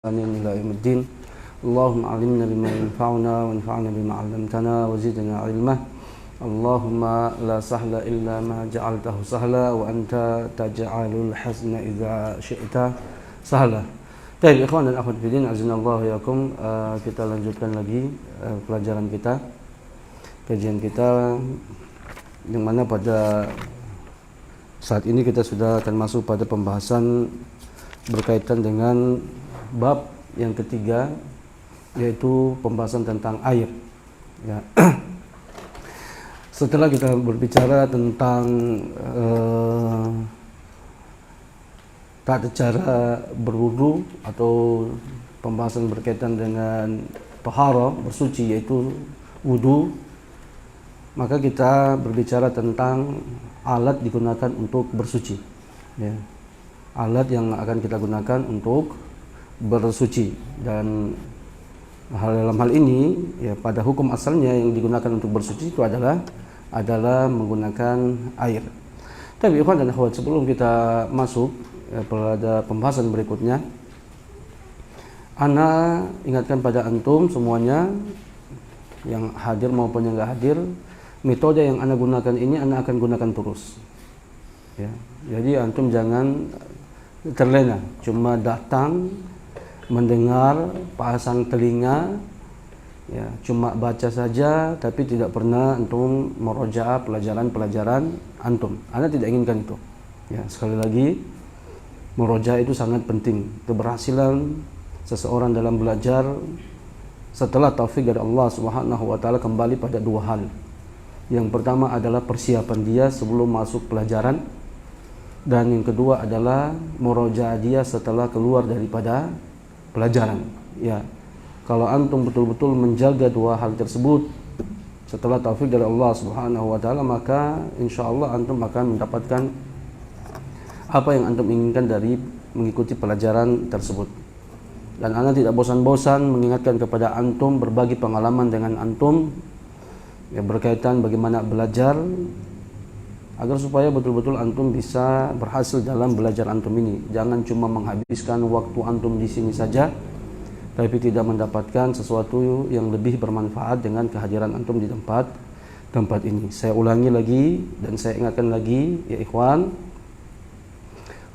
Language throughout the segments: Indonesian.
إلى يوم الدين. اللهم علمنا بما ينفعنا وانفعنا بما علمتنا وزدنا علما. اللهم لا سهل إلا ما جعلته سهلا وأنت تجعل الحزن إذا شئت سهلا. Baik, ikhwan dan akhwat fillah, azinallahu yakum. Kita lanjutkan lagi pelajaran kita, kajian kita, yang mana pada saat ini kita sudah akan masuk pada pembahasan berkaitan dengan bab yang ketiga, yaitu pembahasan tentang air. Ya. Setelah kita berbicara tentang tata cara berwudu atau pembahasan berkaitan dengan taharah, bersuci, yaitu wudu, maka kita berbicara tentang alat digunakan untuk bersuci. Ya. Alat yang akan kita gunakan untuk bersuci, dan dalam hal ini ya, pada hukum asalnya yang digunakan untuk bersuci itu adalah menggunakan air. Tapi ikhwan dan akhwat, sebelum kita masuk pada pembahasan berikutnya, ana ingatkan pada antum semuanya yang hadir maupun yang enggak hadir, metode yang ana gunakan ini ana akan gunakan terus. Ya. Jadi antum jangan terlena, cuma datang mendengar, pasang telinga, ya, cuma baca saja, tapi tidak pernah antum merojaah pelajaran-pelajaran antum. Anda tidak inginkan itu. Ya, sekali lagi, merojaah itu sangat penting. Keberhasilan seseorang dalam belajar setelah taufik dari Allah Subhanahu wa taala kembali pada dua hal. Yang pertama adalah persiapan dia sebelum masuk pelajaran, dan yang kedua adalah merojaah dia setelah keluar daripada pelajaran. Ya, kalau antum betul-betul menjaga dua hal tersebut setelah taufik dari Allah Subhanahu wa taala, maka insyaallah antum akan mendapatkan apa yang antum inginkan dari mengikuti pelajaran tersebut. Dan ana tidak bosan-bosan mengingatkan kepada antum, berbagi pengalaman dengan antum ya, berkaitan bagaimana belajar, agar supaya betul-betul antum bisa berhasil dalam belajar antum ini. Jangan cuma menghabiskan waktu antum di sini saja, tapi tidak mendapatkan sesuatu yang lebih bermanfaat dengan kehadiran antum di tempat ini. Saya ulangi lagi dan saya ingatkan lagi, ya ikhwan,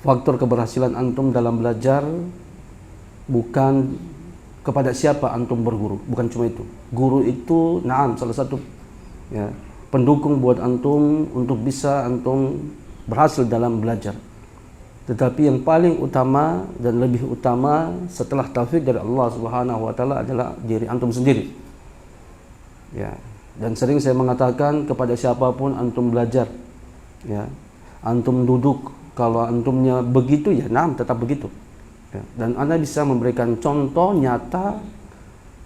faktor keberhasilan antum dalam belajar bukan kepada siapa antum berguru, bukan cuma itu. Guru itu salah satu ya, pendukung buat antum untuk bisa antum berhasil dalam belajar. Tetapi yang paling utama dan lebih utama setelah taufik dari Allah Subhanahu wa taala adalah diri antum sendiri. Ya, dan sering saya mengatakan kepada siapapun antum belajar, ya, antum duduk, kalau antumnya begitu ya tetap begitu. Ya, dan Anda bisa memberikan contoh nyata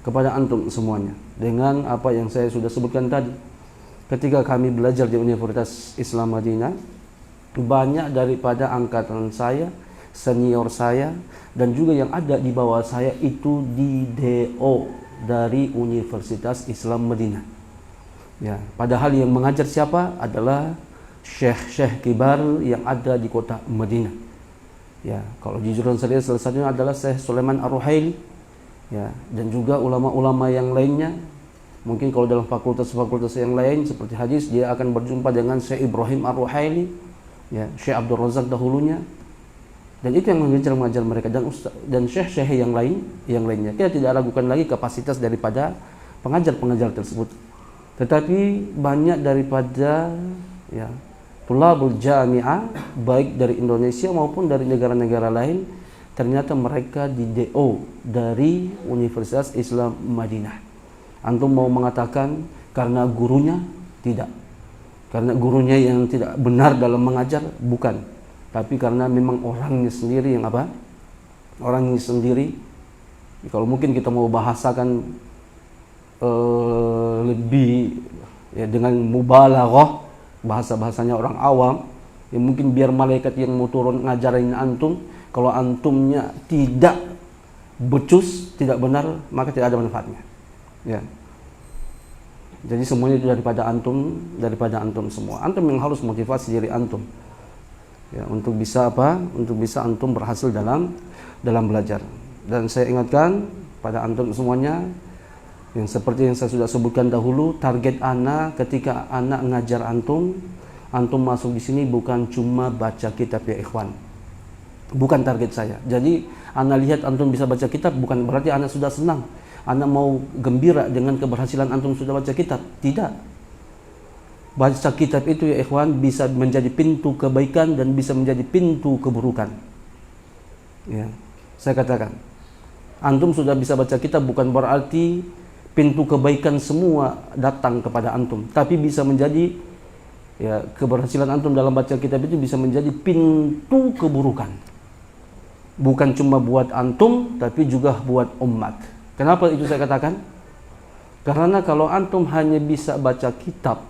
kepada antum semuanya dengan apa yang saya sudah sebutkan tadi. Ketika kami belajar di Universitas Islam Madinah, banyak daripada angkatan saya, senior saya, dan juga yang ada di bawah saya itu di DO dari Universitas Islam Madinah. Ya, padahal yang mengajar siapa adalah syekh-syekh kibar yang ada di kota Madinah. Ya, kalau di jurusan saya salah satunya adalah Syekh Sulaiman Ar-Ruhaili, ya, dan juga ulama-ulama yang lainnya. Mungkin kalau dalam fakultas-fakultas yang lain seperti hadis, dia akan berjumpa dengan Syekh Ibrahim Ar-Ruhaili, ya, Syekh Abdul Razak dahulunya. Dan itu yang mengajar mereka, dan syekh-syekh yang lainnya. Kita tidak ragukan lagi kapasitas daripada pengajar-pengajar tersebut. Tetapi banyak daripada ya, tulabul jami'ah baik dari Indonesia maupun dari negara-negara lain, ternyata mereka di DO dari Universitas Islam Madinah. Antum mau mengatakan karena gurunya? Tidak. Karena gurunya yang tidak benar dalam mengajar? Bukan. Tapi karena memang orangnya sendiri yang apa? Orangnya sendiri. Kalau mungkin kita mau bahasakan lebih ya, dengan mubalaghah, bahasa-bahasanya orang awam, ya mungkin biar malaikat yang mau turun ngajarin antum, kalau antumnya tidak becus, tidak benar, maka tidak ada manfaatnya. Ya. Jadi semuanya itu daripada antum semua. Antum yang harus motivasi diri antum. Ya, untuk bisa apa? Untuk bisa antum berhasil dalam belajar. Dan saya ingatkan pada antum semuanya, yang seperti yang saya sudah sebutkan dahulu, target ana ketika ana ngajar antum masuk di sini bukan cuma baca kitab ya ikhwan. Bukan target saya. Jadi ana lihat antum bisa baca kitab bukan berarti ana sudah senang. Ana mau gembira dengan keberhasilan antum sudah baca kitab. Tidak. Baca kitab itu ya ikhwan bisa menjadi pintu kebaikan dan bisa menjadi pintu keburukan. Ya, saya katakan, antum sudah bisa baca kitab bukan berarti pintu kebaikan semua datang kepada antum, tapi bisa menjadi ya keberhasilan antum dalam baca kitab itu bisa menjadi pintu keburukan. Bukan cuma buat antum tapi juga buat umat. Kenapa itu saya katakan? Karena kalau antum hanya bisa baca kitab,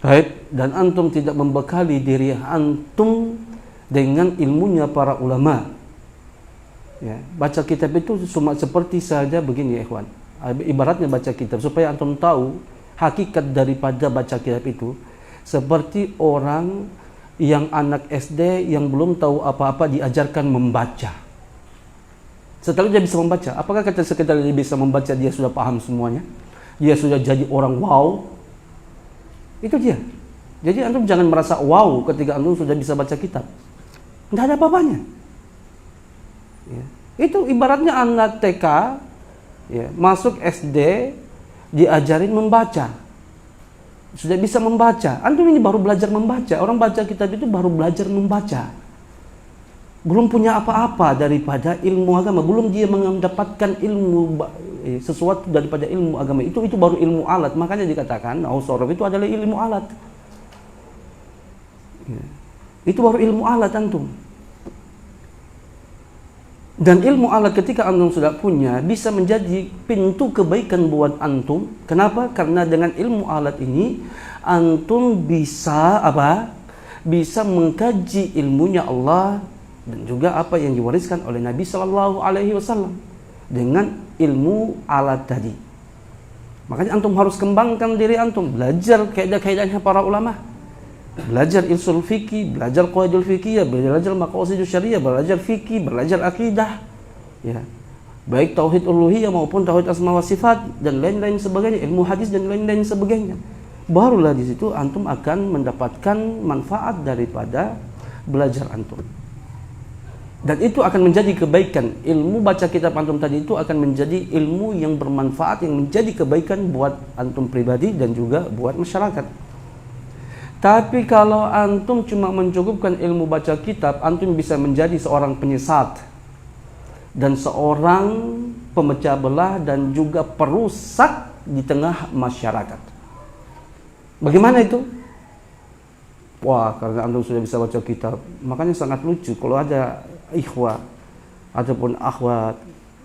right, dan antum tidak membekali diri antum dengan ilmunya para ulama, ya, baca kitab itu cuma seperti saja begini ya ikhwan. Ibaratnya baca kitab supaya antum tahu hakikat daripada baca kitab itu seperti orang yang anak SD yang belum tahu apa-apa diajarkan membaca. Setelah dia bisa membaca, apakah kata sekedar dia bisa membaca dia sudah paham semuanya? Dia sudah jadi orang wow? Itu dia. Jadi antum jangan merasa wow ketika antum sudah bisa baca kitab. Tidak ada apa-apanya. Ya. Itu ibaratnya anak TK ya, masuk SD diajarin membaca. Sudah bisa membaca. Antum ini baru belajar membaca. Orang baca kitab itu baru belajar membaca. Belum punya apa-apa daripada ilmu agama. Belum dia mendapatkan ilmu sesuatu daripada ilmu agama. Itu baru ilmu alat. Makanya dikatakan Ausorof itu adalah ilmu alat. Ya. Itu baru ilmu alat antum. Dan ilmu alat ketika antum sudah punya bisa menjadi pintu kebaikan buat antum. Kenapa? Karena dengan ilmu alat ini antum bisa apa? Bisa mengkaji ilmunya Allah dan juga apa yang diwariskan oleh Nabi Sallallahu Alaihi Wasallam dengan ilmu alat tadi. Makanya antum harus kembangkan diri antum, belajar kaidah-kaidahnya para ulama, belajar usul fikih, belajar qawaidul fikih, belajar maqasidus syariah, belajar fikih, belajar akidah, ya, baik tauhid uluhiyah maupun tauhid asma wa sifat dan lain-lain sebagainya, ilmu hadis dan lain-lain sebagainya. Barulah di situ antum akan mendapatkan manfaat daripada belajar antum. Dan itu akan menjadi kebaikan. Ilmu baca kitab antum tadi itu akan menjadi ilmu yang bermanfaat, yang menjadi kebaikan buat antum pribadi dan juga buat masyarakat. Tapi kalau antum cuma mencukupkan ilmu baca kitab, antum bisa menjadi seorang penyesat dan seorang pemecah belah dan juga perusak di tengah masyarakat. Bagaimana itu? Wah, karena antum sudah bisa baca kitab, makanya sangat lucu kalau ada ikhwah ataupun akhwat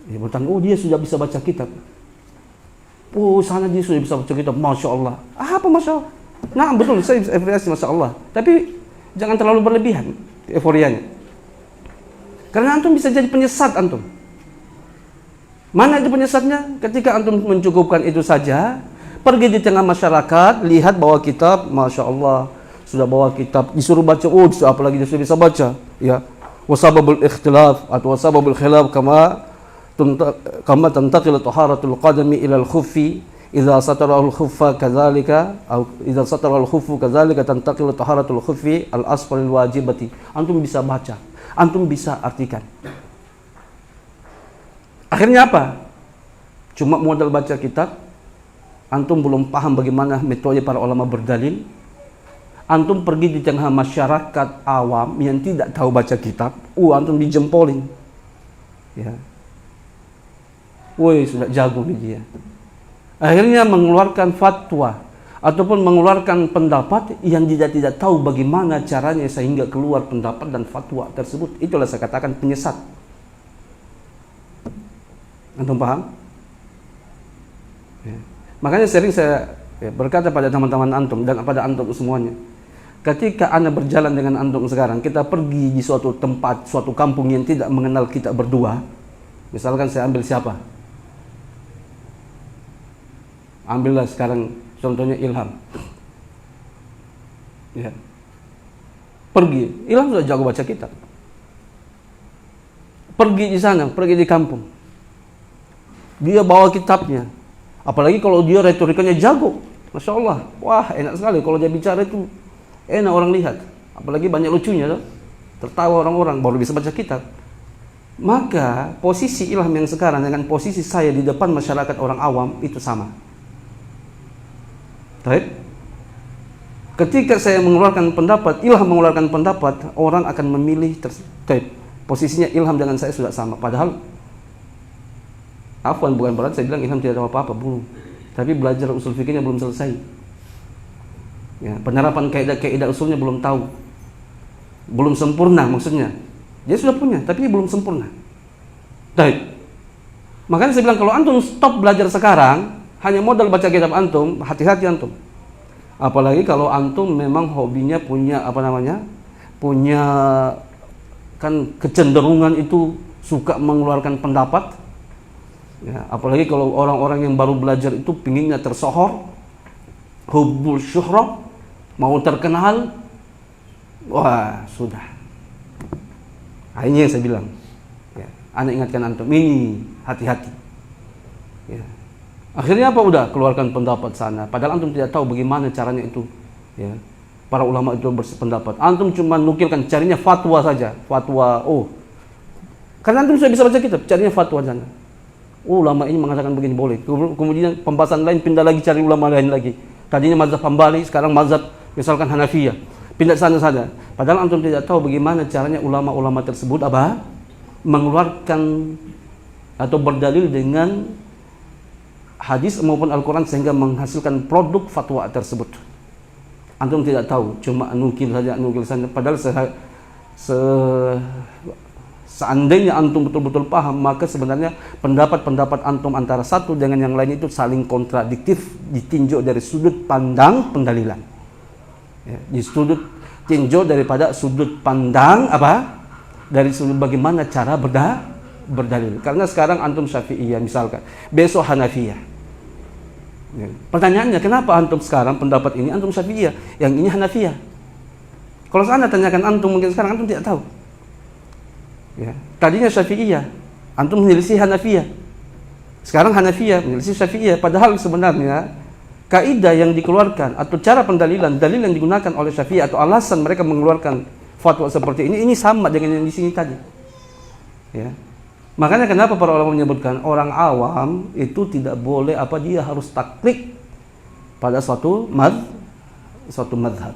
ya, bertanya, oh dia sudah bisa baca kitab, oh sana dia sudah bisa baca kitab, Masya Allah. Apa Masya Allah? Nah betul, saya euforiasi Masya Allah, tapi jangan terlalu berlebihan euforianya, karena antum bisa jadi penyesat antum. Mana itu penyesatnya? Ketika antum mencukupkan itu saja, pergi di tengah masyarakat, lihat bawa kitab, Masya Allah, sudah bawa kitab, disuruh baca, oh apalagi dia sudah bisa baca, ya. Wasababul ikhtilaf atau wasababul khilaf kama tantaqil taharatul qadami ila al-khuffi idza satara al-khuffa kadzalika atau idza satara al-khuffu kadzalika tantaqil taharatul khuffi al-asfal wajibati. Antum bisa baca, antum bisa artikan. Akhirnya apa? Cuma modal baca kitab, antum belum paham bagaimana metode para ulama berdalil. Antum pergi di tengah masyarakat awam yang tidak tahu baca kitab, antum dijempolin, ya, woi sudah jago nih dia. Akhirnya mengeluarkan fatwa ataupun mengeluarkan pendapat yang dia tidak tahu bagaimana caranya sehingga keluar pendapat dan fatwa tersebut. Itulah saya katakan penyesat. Antum paham? Ya. Makanya sering saya berkata pada teman-teman antum dan pada antum semuanya, ketika Anda berjalan dengan antum sekarang, kita pergi di suatu tempat, suatu kampung yang tidak mengenal kita berdua. Misalkan saya ambil siapa? Ambillah sekarang contohnya Ilham. Ya. Pergi, Ilham sudah jago baca kitab. pergi di sana, pergi di kampung. Dia bawa kitabnya. Apalagi kalau dia retorikanya jago. Masya Allah. Wah, enak sekali kalau dia bicara itu. Enak orang lihat. Apalagi banyak lucunya. Tuh. Tertawa orang-orang, baru bisa baca kitab. Maka posisi ilham yang sekarang dengan posisi saya di depan masyarakat orang awam itu sama. Baik. Ketika saya mengeluarkan pendapat, ilham mengeluarkan pendapat, orang akan memilih posisinya ilham dengan saya sudah sama. Padahal afwan, bukan berarti saya bilang ilham tidak tahu apa-apa, belum. Tapi belajar usul fikihnya belum selesai. Ya, penerapan kaidah-kaidah usulnya belum tahu. Belum sempurna maksudnya. Dia sudah punya, tapi belum sempurna. Baik. Makanya saya bilang kalau antum stop belajar sekarang, hanya modal baca kitab antum, hati-hati antum. Apalagi kalau antum memang hobinya punya punya kan kecenderungan itu suka mengeluarkan pendapat. Ya, apalagi kalau orang-orang yang baru belajar itu pinginnya tersohor, hubbul syuhrah, mau terkenal, wah sudah. Nah, ini yang saya bilang. Ya, anak ingatkan antum ini hati-hati. Ya. Akhirnya apa? Udah keluarkan pendapat sana. Padahal antum tidak tahu bagaimana caranya itu. Ya. Para ulama itu berpendapat. Antum cuma nukilkan, carinya fatwa saja. Fatwa. Oh, karena antum sudah bisa baca kitab, carinya fatwa sana. Ulama ini mengatakan begini boleh. Kemudian pembahasan lain pindah lagi cari ulama lain lagi. Tadinya mazhab Hambali, sekarang mazhab misalkan Hanafiyah. Pindah sana saja. Padahal antum tidak tahu bagaimana caranya ulama-ulama tersebut mengeluarkan atau berdalil dengan hadis maupun Al-Quran sehingga menghasilkan produk fatwa tersebut. Antum tidak tahu, cuma nukil saja. Padahal seandainya antum betul-betul paham, maka sebenarnya pendapat-pendapat antum antara satu dengan yang lain itu saling kontradiktif ditinjau dari sudut pandang pendalilan. Ya, tinjau daripada sudut pandang dari sudut bagaimana cara berdalil. Karena sekarang antum Syafi'iyah misalkan, besok Hanafiyah. Ya. Pertanyaannya, kenapa antum sekarang pendapat ini antum Syafi'iyah, yang ini Hanafiyah? Kalau saya tanyakan antum, mungkin sekarang antum tidak tahu. Ya. Tadinya Syafi'iyah, antum menyelisih Hanafiyah. Sekarang Hanafiyah menyelisih Syafi'iyah. Padahal sebenarnya kaidah yang dikeluarkan atau cara pendalilan, dalil yang digunakan oleh Syafi'iyah atau alasan mereka mengeluarkan fatwa seperti ini sama dengan yang di sini tadi. Ya. Makanya kenapa para ulama menyebutkan orang awam itu tidak boleh dia harus taklid pada suatu madhab.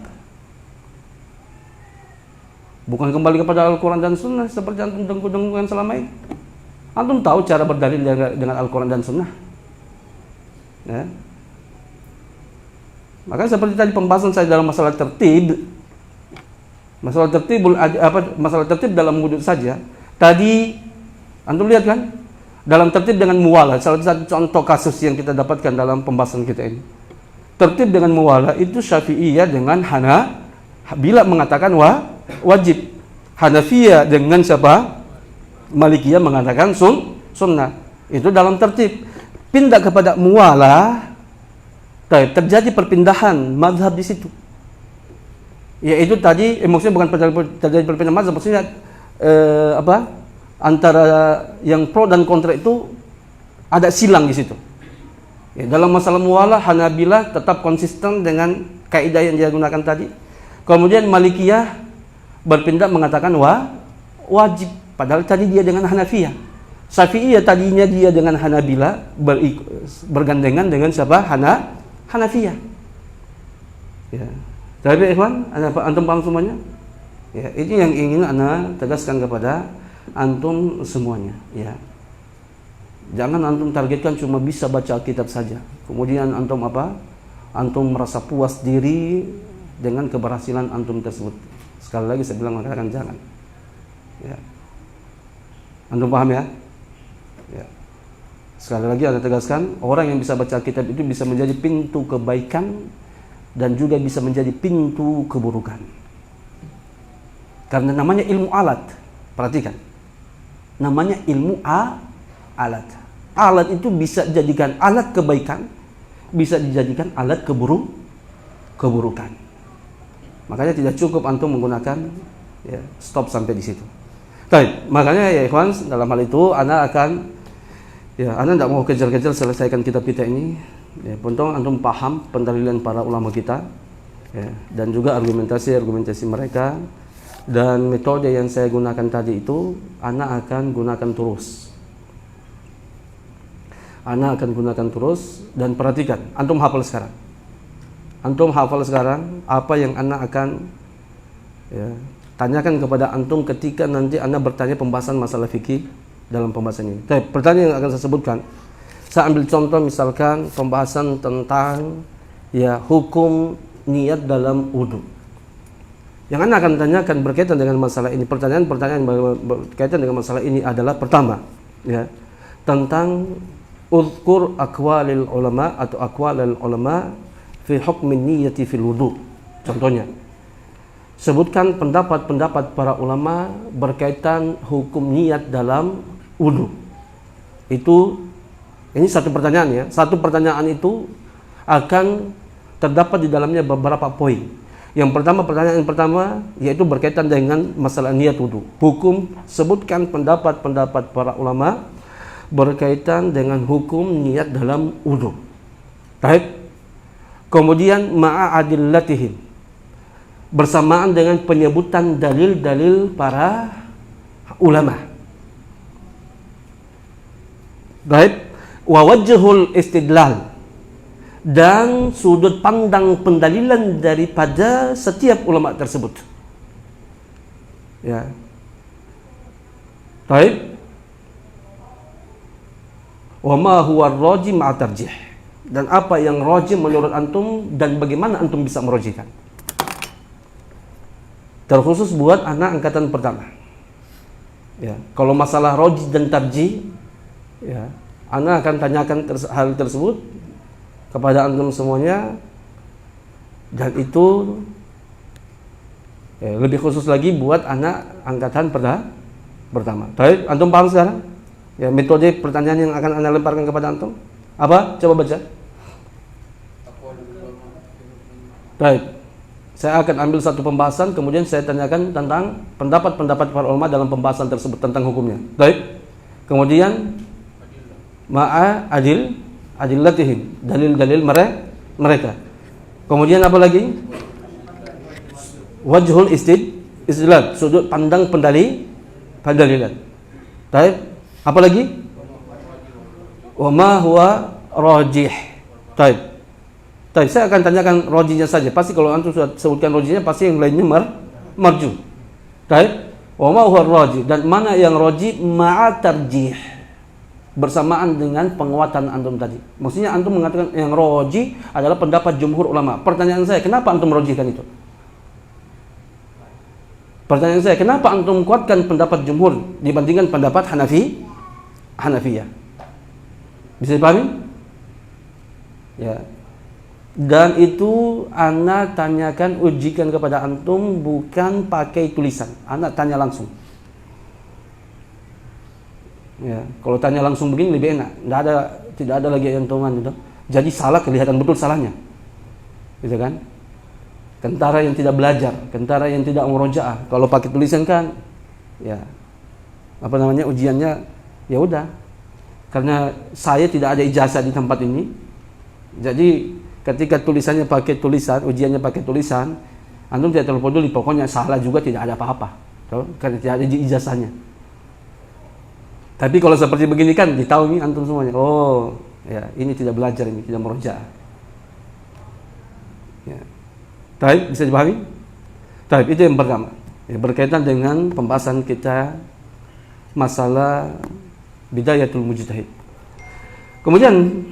Bukan kembali kepada Al-Quran dan Sunnah seperti antum dengku-dengkukan selama ini. Antum tahu cara berdalil dengan Al-Quran dan Sunnah. Ya. Makanya seperti tadi pembahasan saya dalam masalah tertib. Masalah tertib dalam wudhu saja. Tadi antum lihat kan? Dalam tertib dengan muwala, salah satu contoh kasus yang kita dapatkan dalam pembahasan kita ini. Tertib dengan muwala itu Syafi'iyah dengan bila mengatakan wajib. Hanafiyah dengan Malikiyah mengatakan sunnah. Itu dalam tertib. Pindah kepada muwala, terjadi perpindahan mazhab di situ. Yaitu tadi maksudnya bukan terjadi perpindahan mazhab, maksudnya antara yang pro dan kontra itu ada silang di situ. Ya, dalam masalah muwalah Hanabilah tetap konsisten dengan kaidah yang dia gunakan tadi. Kemudian Malikiyah berpindah mengatakan wajib, padahal tadi dia dengan Hanafiyah. Syafi'iyah tadinya dia dengan Hanabilah bergandengan dengan Hanafiyah. Ya. Tapi ikhwan, antum paham semuanya? Ya, ini yang ingin ana tegaskan kepada antum semuanya, ya. Jangan antum targetkan cuma bisa baca kitab saja. Kemudian antum Antum merasa puas diri dengan keberhasilan antum tersebut. Sekali lagi saya bilang mengatakan jangan. Ya. Antum paham ya? Ya. Sekali lagi ada tegaskan, orang yang bisa baca kitab itu bisa menjadi pintu kebaikan dan juga bisa menjadi pintu keburukan. Karena namanya ilmu alat. Perhatikan. Namanya ilmu alat. Alat itu bisa dijadikan alat kebaikan, bisa dijadikan alat keburukan. Makanya tidak cukup antum menggunakan stop sampai di situ. Baik, makanya ya ikhwan, dalam hal itu ana tidak mau kejar-kejar selesaikan kitab kita ini. Ya, penting antum paham pendalilan para ulama kita, ya, dan juga argumentasi mereka, dan metode yang saya gunakan tadi itu ana akan gunakan terus. Ana akan gunakan terus, dan perhatikan, antum hafal sekarang. Antum hafal sekarang apa yang ana akan tanyakan kepada antum ketika nanti ana bertanya pembahasan masalah fikih dalam pembahasan ini. Tapi pertanyaan yang akan saya sebutkan, saya ambil contoh misalkan pembahasan tentang hukum niat dalam wudu. Yang ana akan tanyakan berkaitan dengan masalah ini, pertanyaan berkaitan dengan masalah ini adalah pertama, tentang uzkur aqwalil ulama atau aqwalil ulama fi hukmin niyyati fil wudu. Contohnya, sebutkan pendapat-pendapat para ulama berkaitan hukum niat dalam wudu. Ini satu pertanyaan ya. Satu pertanyaan itu akan terdapat di dalamnya beberapa poin. Pertanyaan pertama yaitu berkaitan dengan masalah niat wudu. Hukum, sebutkan pendapat-pendapat para ulama berkaitan dengan hukum niat dalam wudu. Baik. Kemudian ma'adillatihim, bersamaan dengan penyebutan dalil-dalil para ulama. Baik, wa wajhul istidlal, dan sudut pandang pendalilan daripada setiap ulama tersebut. Ya. Baik. Wa ma huwa ar-rajih ma'a tarjih, dan apa yang rajih menurut antum dan bagaimana antum bisa merajihkan. Terkhusus buat anak angkatan pertama. Ya, kalau masalah rajih dan tarjih, anak akan tanyakan hal tersebut kepada antum semuanya, dan itu lebih khusus lagi buat anak angkatan pertama. Baik, antum paham sekarang? Ya, metode pertanyaan yang akan anda lemparkan kepada antum apa? Coba baca. Baik. Saya akan ambil satu pembahasan, kemudian saya tanyakan tentang pendapat-pendapat para ulama dalam pembahasan tersebut tentang hukumnya. Baik. Kemudian adillatihim, dalil-dalil mereka. Kemudian apa lagi? Wajhul istidlal, sudut pandang pendalilan. Baik. Apa lagi? Wa ma huwa rajih. Baik. Saya akan tanyakan rajihnya saja. Pasti kalau antum sudah sebutkan rajihnya, pasti yang lainnya marju. Baik. Wa ma huwa rajih, dan mana yang rajih ma'a tarjih, bersamaan dengan penguatan antum tadi. Maksudnya antum mengatakan yang rajih adalah pendapat jumhur ulama. Pertanyaan saya, kenapa antum merajihkan itu? Pertanyaan saya, kenapa antum kuatkan pendapat jumhur dibandingkan pendapat Hanafiyah? Bisa dipahami? Ya. Dan itu ana tanyakan, ujikan kepada antum bukan pakai tulisan. Ana tanya langsung. Ya, kalau tanya langsung begini lebih enak. Tidak ada lagi yang hitungan gitu. Jadi salah, kelihatan betul salahnya. Gitu kan? Kentara yang tidak belajar, kentara yang tidak murojaah. Kalau pakai tulisan kan ujiannya ya udah. Karena saya tidak ada ijazah di tempat ini. Jadi ketika tulisannya pakai tulisan, ujiannya pakai tulisan, antum tidak terlalu peduli, pokoknya salah juga tidak ada apa-apa. Karena tidak ada ijazahnya. Tapi kalau seperti begini kan ditahu nih antum semuanya. Oh, ya, ini tidak belajar, ini tidak murojaah. Ya. Baik, bisa dipahami? Baik, itu yang pertama. Ya, berkaitan dengan pembahasan kita masalah bidayatul mujtahid. Kemudian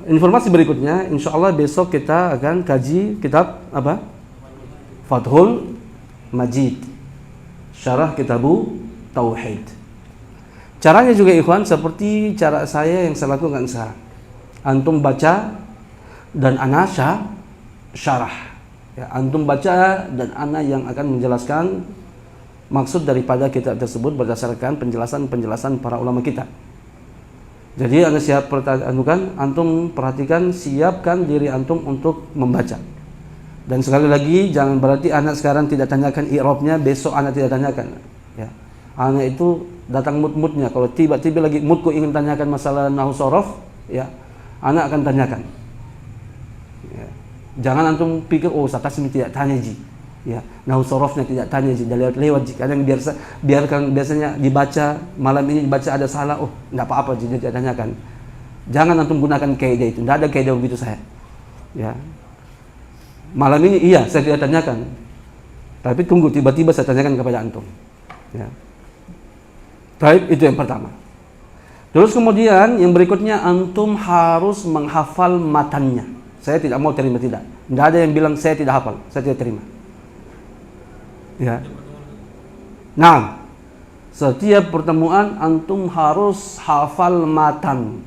informasi berikutnya, insyaallah besok kita akan kaji kitab apa? Fathul Majid, Syarah Kitabu Tauhid. Caranya juga ikhwan seperti cara saya yang saya lakukan sekarang. Antum baca dan ana syarah. Ya, antum baca dan ana yang akan menjelaskan maksud daripada kitab tersebut berdasarkan penjelasan para ulama kita. Jadi anda antum perhatikan, siapkan diri antum untuk membaca. Dan sekali lagi, jangan berarti anak sekarang tidak tanyakan i'rabnya, besok anak tidak tanyakan. Ya. Anak itu datang mood-moodnya. Kalau tiba-tiba lagi moodku ingin tanyakan masalah nahwu sorof, ya, anak akan tanyakan. Ya. Jangan antum pikir, oh Ustaz Tasmi tidak tanya ji. Ya, nahwu sorofnya tidak tanya ji, dah lewat ji. Kadang biarkan biasanya dibaca, malam ini dibaca ada salah, oh enggak apa-apa ji, dia tidak tanyakan. Jangan antum gunakan kaidah itu. Tidak ada kaidah begitu saya. Ya. Malam ini iya saya tidak tanyakan, tapi tunggu tiba-tiba saya tanyakan kepada antum. Ya. Baik, itu yang pertama. Terus kemudian yang berikutnya, antum harus menghafal matannya. Saya tidak mau terima tidak. Tidak ada yang bilang saya tidak hafal, saya tidak terima. Ya. Nah, setiap pertemuan antum harus hafal matan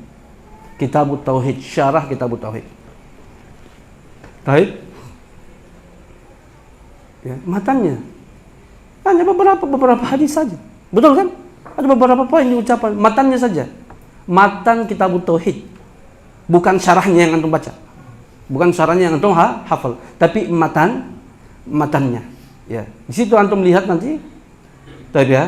Kitabut Tauhid, syarah Kitabut Tauhid. Baik. Ya, matannya hanya beberapa hadis saja, betul kan? Ada beberapa poin diucapkan, matannya saja, matan Kitabut Tauhid, bukan syarahnya yang antum baca, bukan syarahnya yang antum hafal, tapi matannya. Ya, di situ antum lihat nanti. Tapi ya,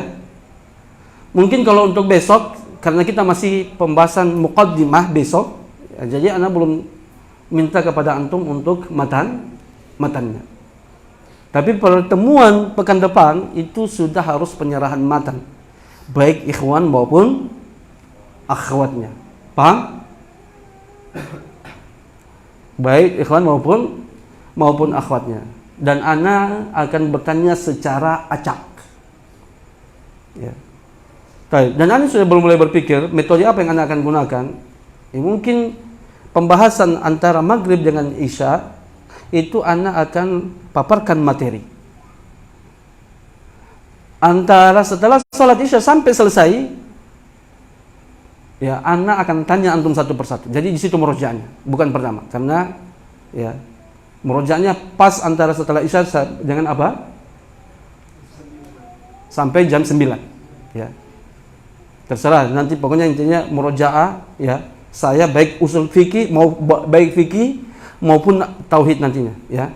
mungkin kalau untuk besok, karena kita masih pembahasan muqaddimah besok, ya, jadi ana belum minta kepada antum untuk matannya. Tapi pertemuan pekan depan itu sudah harus penyerahan matan, baik ikhwan maupun akhwatnya. Paham? Baik ikhwan maupun akhwatnya. Dan ana akan bertanya secara acak. Ya. Dan ana sudah mulai berpikir metode apa yang ana akan gunakan. Ya, mungkin pembahasan antara maghrib dengan isya itu ana akan paparkan materi. Antara setelah salat isya sampai selesai, ya ana akan tanya antum satu persatu. Jadi di situ murojaahnya, bukan pertama. Karena ya murojaahnya pas antara setelah isya dengan apa? Sampai jam 9. Ya. Terserah nanti, pokoknya intinya murojaah ya. Saya baik usul fikih baik fikih maupun tauhid nantinya, ya.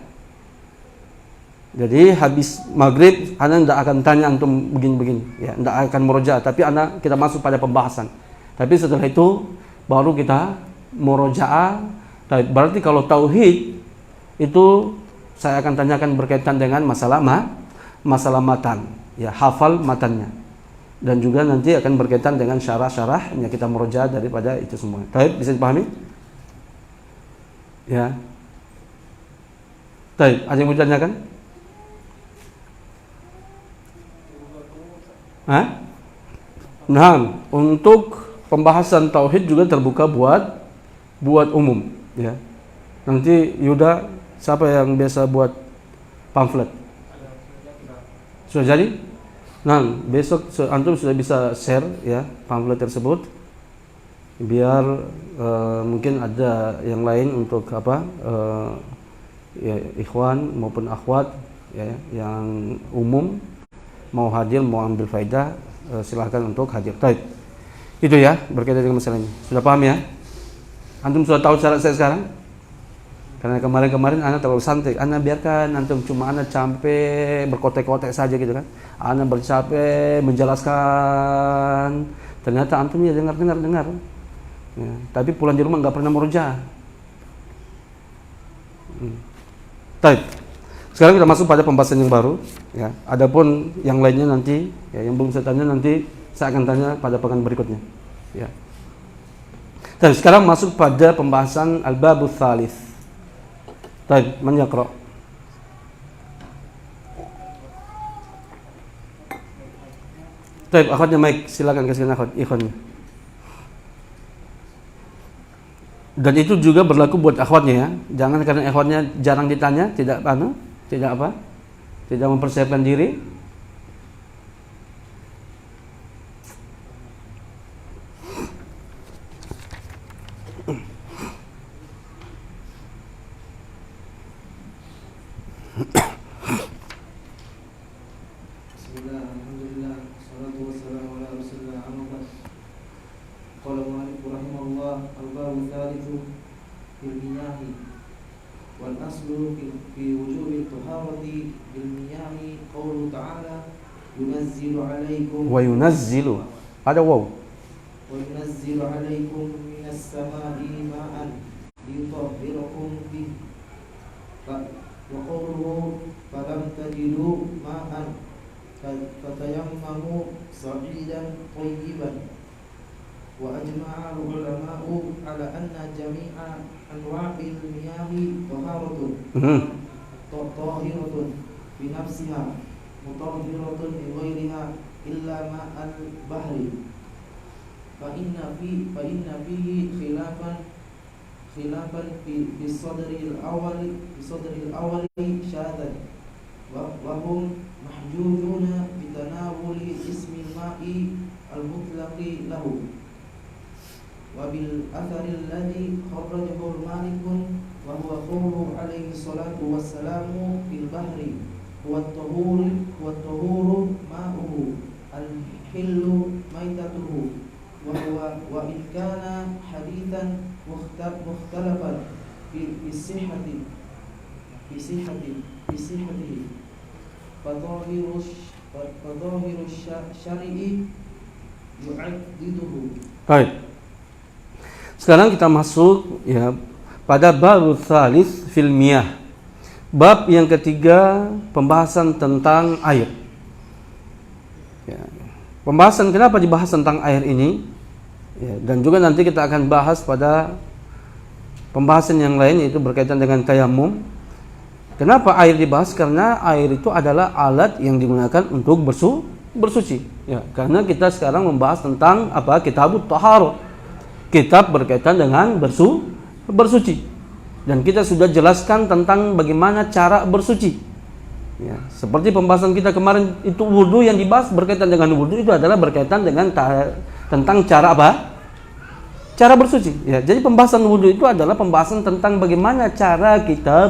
Jadi habis maghrib ana tidak akan tanya antum begini-begini, ya, tidak akan murojaah, tapi kita masuk pada pembahasan. Tapi setelah itu baru kita murojaah. Berarti kalau tauhid itu saya akan tanyakan berkaitan dengan masalah matan, ya, hafal matannya. Dan juga nanti akan berkaitan dengan syarah-syarah yang kita murojaah daripada itu semua. Baik, bisa dipahami? Ya. Baik, ada yang mau ditanyakan? Hah? Nah, untuk pembahasan tauhid juga terbuka buat umum, ya. Nanti Yuda, siapa yang biasa buat pamflet? Sudah jadi? Nah, besok antum sudah bisa share ya pamflet tersebut. Biar mungkin ada yang lain untuk apa? Ya, ikhwan maupun akhwat ya, yang umum mau hadir, mau ambil faedah, silahkan untuk hadir. Baik. Itu ya berkaitan dengan masalah ini. Sudah paham ya? Antum sudah tahu cara saya sekarang? Karena kemarin anak terlalu santai. Anak biarkan antum, cuma anak capek berkotek-kotek saja gitu kan. Anak bercapek menjelaskan. Ternyata antum ya dengar. Ya, tapi pulang di rumah nggak pernah murojaah. Baik. Sekarang kita masuk pada pembahasan yang baru. Ya, adapun yang lainnya nanti, ya, yang belum saya tanya nanti saya akan tanya pada pekan berikutnya. Ya. Dan sekarang masuk pada pembahasan al-babul tsalits. Baik, man yaqra? Baik, akhwatnya mic, silakan kasihkan akhwat ikhwannya. Dan itu juga berlaku buat akhwatnya ya. Jangan karena akhwatnya jarang ditanya, tidak mempersiapkan diri. والأصل في وجوب الطهارة بالمياه قوله تعالى ينزل عليكم وينزل ada waw وينزل عليكم من السماء ماء ليطهركم به وقوله فلم تجدوا ماء فتيمموا صعيدا طيبا وأجمع العلماء على أن جميع أنواع المياه طاهرة بنفسها مطهرة لغيرها إلا ماء البحر فإن فيه خلافا في الصدر الأول شاذا وهم محجوجون بتناول اسم الماء المطلق له وبالأثر الذي خرجه مالك وهو قوله عليه الصلاة والسلام في البحر هو الطهور ماؤه الحل ميتته وإن كان حديثا مختلفا في صحته فظاهر الشرع يعدده. Baik. Sekarang kita masuk ya pada bab tsalis fil miyah. Bab yang ketiga, pembahasan tentang air. Ya. Pembahasan kenapa dibahas tentang air ini? Ya, dan juga nanti kita akan bahas pada pembahasan yang lain, yaitu berkaitan dengan tayamum. Kenapa air dibahas? Karena air itu adalah alat yang digunakan untuk bersuci. Ya, karena kita sekarang membahas tentang apa? Kitabut Thaharah. Kitab berkaitan dengan bersuci. Dan kita sudah jelaskan tentang bagaimana cara bersuci. Ya, seperti pembahasan kita kemarin itu wudu yang dibahas berkaitan dengan wudu itu adalah berkaitan dengan tentang cara apa? Cara bersuci. Ya, jadi pembahasan wudu itu adalah pembahasan tentang bagaimana cara kita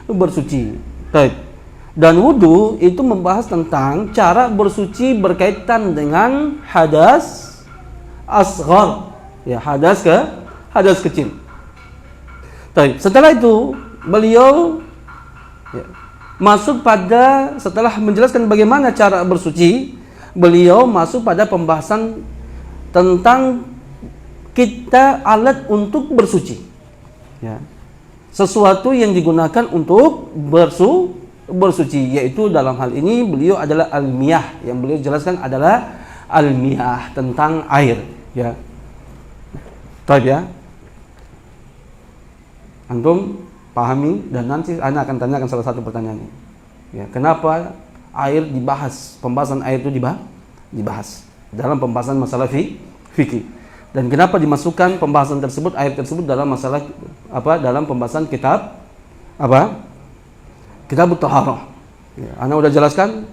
bersuci. Baik. Dan wudu itu membahas tentang cara bersuci berkaitan dengan hadas asghar. Ya, hadas kecil. Baik. Setelah itu beliau masuk pada, setelah menjelaskan bagaimana cara bersuci, beliau masuk pada pembahasan tentang kita alat untuk bersuci. Ya. Sesuatu yang digunakan untuk bersuci, yaitu dalam hal ini beliau adalah al-miyah. Yang beliau jelaskan adalah al-miyah, tentang air. Ya. Baik ya. Antum pahami dan nanti Anda akan tanyakan salah satu pertanyaan ini. Ya, kenapa air dibahas? Pembahasan air itu dibahas dalam pembahasan masalah fikih. Dan kenapa dimasukkan pembahasan tersebut, air tersebut dalam masalah apa? Dalam pembahasan kitab apa? Kitabut Thaharah. Ya, Anda sudah jelaskan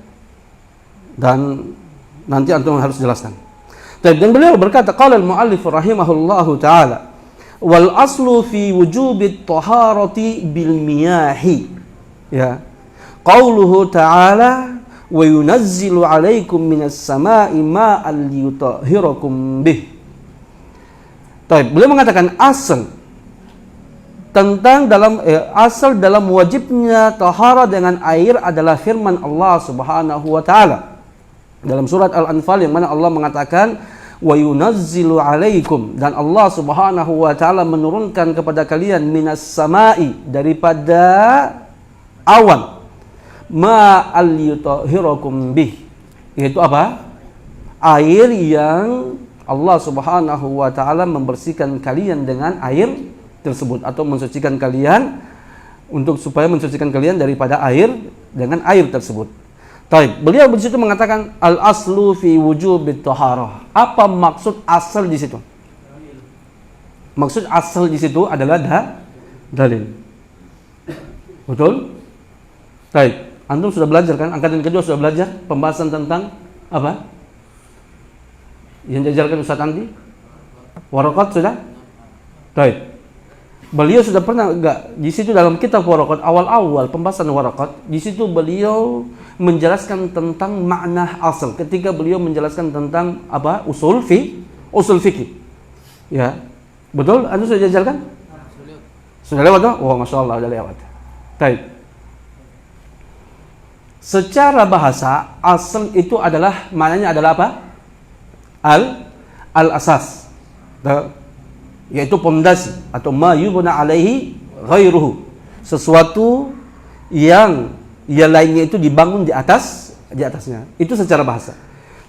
dan nanti antum harus jelaskan. Dan beliau berkata, qala al-muallif rahimahullahu taala, wal aslu fi wujubit taharati bil miyahi. Ya. Qauluhu ta'ala wa yunazzilu 'alaikum minas sama'i ma'an liyutahhirakum bih. Baik, beliau mengatakan asal tentang asal dalam wajibnya tahara dengan air adalah firman Allah Subhanahu wa taala dalam surat Al-Anfal, yang mana Allah mengatakan wa yunazzilu 'alaikum, dan Allah Subhanahu wa taala menurunkan kepada kalian minas sama'i, daripada awan, ma'al yutahhirakum bih, yaitu apa? Air yang Allah Subhanahu wa taala membersihkan kalian dengan air tersebut, atau mensucikan kalian supaya mensucikan kalian daripada air dengan air tersebut. Baik, beliau di situ mengatakan al aslu fi wujubit taharah. Apa maksud asal di situ? Maksud asal di situ adalah dalil. Betul? Baik, antum sudah belajar kan? Angkatan kedua sudah belajar pembahasan tentang apa? Yang diajarkan Ustaz Andi? Waraqat sudah? Baik. Beliau sudah pernah enggak di situ dalam kitab Waraqat, awal-awal pembahasan Waraqat, di situ beliau menjelaskan tentang makna asal ketika beliau menjelaskan tentang apa? Usul fikih. Ya. Betul? Anda sudah diajarkan? Sudah lewat tuh? Oh, Masya Allah, sudah lewat. Baik. Secara bahasa, asal itu adalah, maknanya adalah apa? Al-asas. Yaitu pondasi atau ma yubna alaihi ghairuhu. Sesuatu yang lainnya itu dibangun di atasnya. Itu secara bahasa.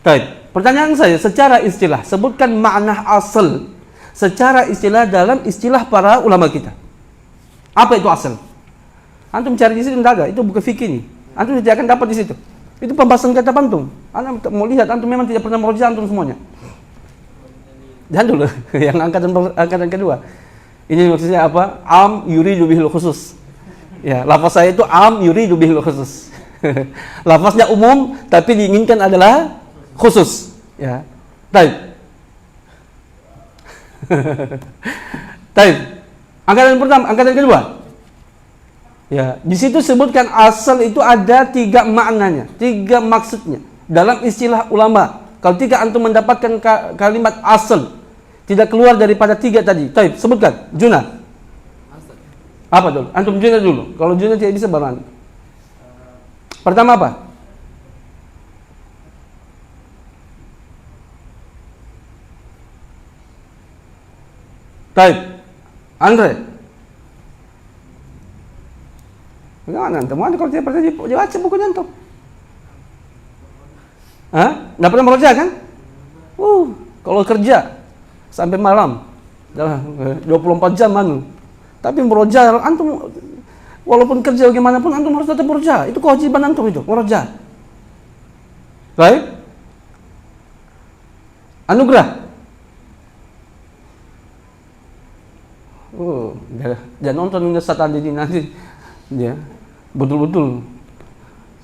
Baik. Pertanyaan saya, secara istilah, sebutkan makna asal secara istilah dalam istilah para ulama kita. Apa itu asal? Antum cari di situ tidak ada, itu buku fikih ini. Antum tidak akan dapat di situ. Itu pembahasan kata antum. Antum mau lihat, antum memang tidak pernah merujak antum semuanya. Jangan dulu, yang angkatan kedua. Ini maksudnya apa? Am yuridu bihil khusus. Ya, lafaz saya itu am yuridu bihil khusus. Lafaznya umum, tapi diinginkan adalah khusus. Ya, baik. Baik. Angkatan pertama, angkatan kedua. Ya, di situ sebutkan asal itu ada 3 maknanya, 3 maksudnya dalam istilah ulama. Kalau 3 antum mendapatkan kalimat asal, tidak keluar daripada 3 tadi. Baik, sebutkan. Juna. Apa dulu? Antum Juna dulu. Kalau Juna tidak bisa baru antum. Pertama apa? Baik. Andre. Bagaimana antum? Kalau tidak pernah baca bukunya antum? Hah? Nggak pernah meroja kan? Kalau kerja sampai malam, 24 jam anu. Tapi meroja antum, walaupun kerja bagaimanapun antum harus tetap meroja. Itu kewajiban antum itu, meroja. Baik? Anugerah. Jangan nonton Ustaz Andi nanti. Ya. Betul-betul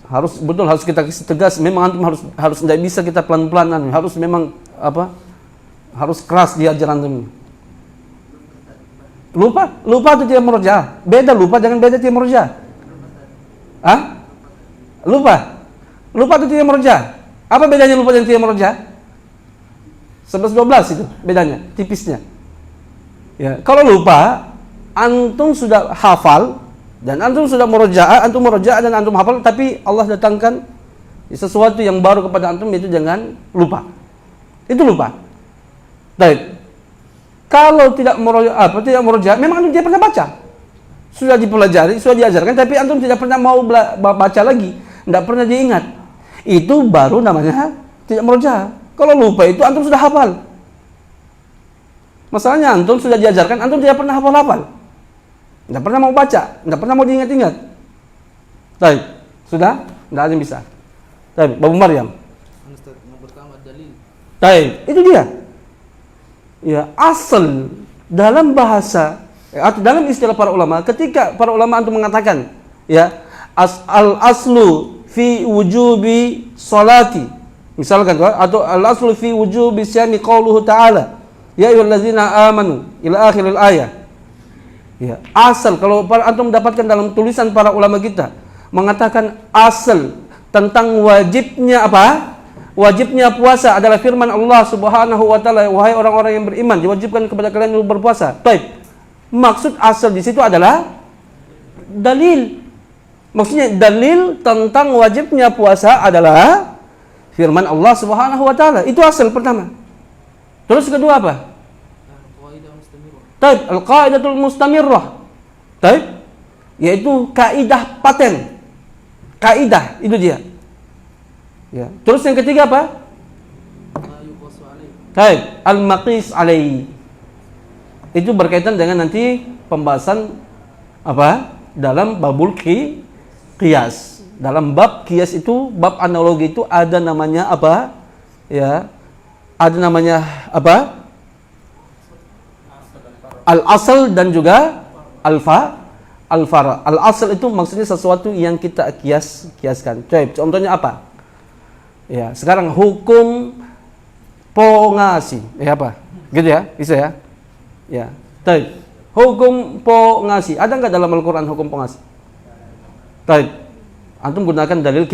harus kita tegas. Memang antum harus tidak bisa kita pelan-pelanan, harus memang apa? Harus keras diajar antum. Lupa itu tidak meroja. Beda lupa dengan beda tidak meroja. Hah? Lupa itu tidak meroja. Apa bedanya lupa dan tidak meroja? 11-12 itu bedanya, tipisnya. Ya, kalau lupa antum sudah hafal dan antum sudah meroja dan antum hafal, tapi Allah datangkan sesuatu yang baru kepada antum, yaitu jangan lupa. Itu lupa. Baik. Kalau tidak meroja, memang antum tidak pernah baca. Sudah dipelajari, sudah diajarkan, tapi antum tidak pernah mau baca lagi, tidak pernah diingat. Itu baru namanya tidak meroja. Kalau lupa itu antum sudah hafal. Masalahnya antum sudah diajarkan, antum tidak pernah hafal-hafal. Tidak pernah mau baca, tidak pernah mau diingat-ingat. Baik, sudah? Tidak ada yang bisa. Baik, Babu Maryam. Baik, itu dia. Ya, asal dalam bahasa atau dalam istilah para ulama, ketika para ulama antum mengatakan, ya, al-aslu fi wujubi salati. Misalkan atau al-aslu fi wujubi syami qauluhu ta'ala. Ya ayyuhallazina amanu ila akhiril ayat. Ya, asal kalau antum mendapatkan dalam tulisan para ulama kita mengatakan asal tentang wajibnya apa? Wajibnya puasa adalah firman Allah Subhanahu wa taala, wahai orang-orang yang beriman, diwajibkan kepada kalian untuk berpuasa. Baik. Maksud asal di situ adalah dalil. Maksudnya dalil tentang wajibnya puasa adalah firman Allah Subhanahu wa taala. Itu asal pertama. Terus kedua apa? Taib, al-qaidatul mustamirrah. Taib, yaitu kaidah paten. Kaidah, itu dia. Ya. Terus yang ketiga apa? Taib, al-maqis alaihi. Itu berkaitan dengan nanti pembahasan apa? Dalam babul qiyas. Dalam bab qiyas itu, bab analogi itu ada namanya apa? Ya. Ada namanya apa? Al-asal dan juga al-fara. Al-asal itu maksudnya sesuatu yang kita kiaskan. Contohnya apa? Ya, sekarang hukum pongasi. Apa? Gitu ya? Bisa ya? Ya. Baik. Hukum pongasi. Ada enggak dalam Al-Qur'an hukum pongasi? Baik. Antum gunakan dalil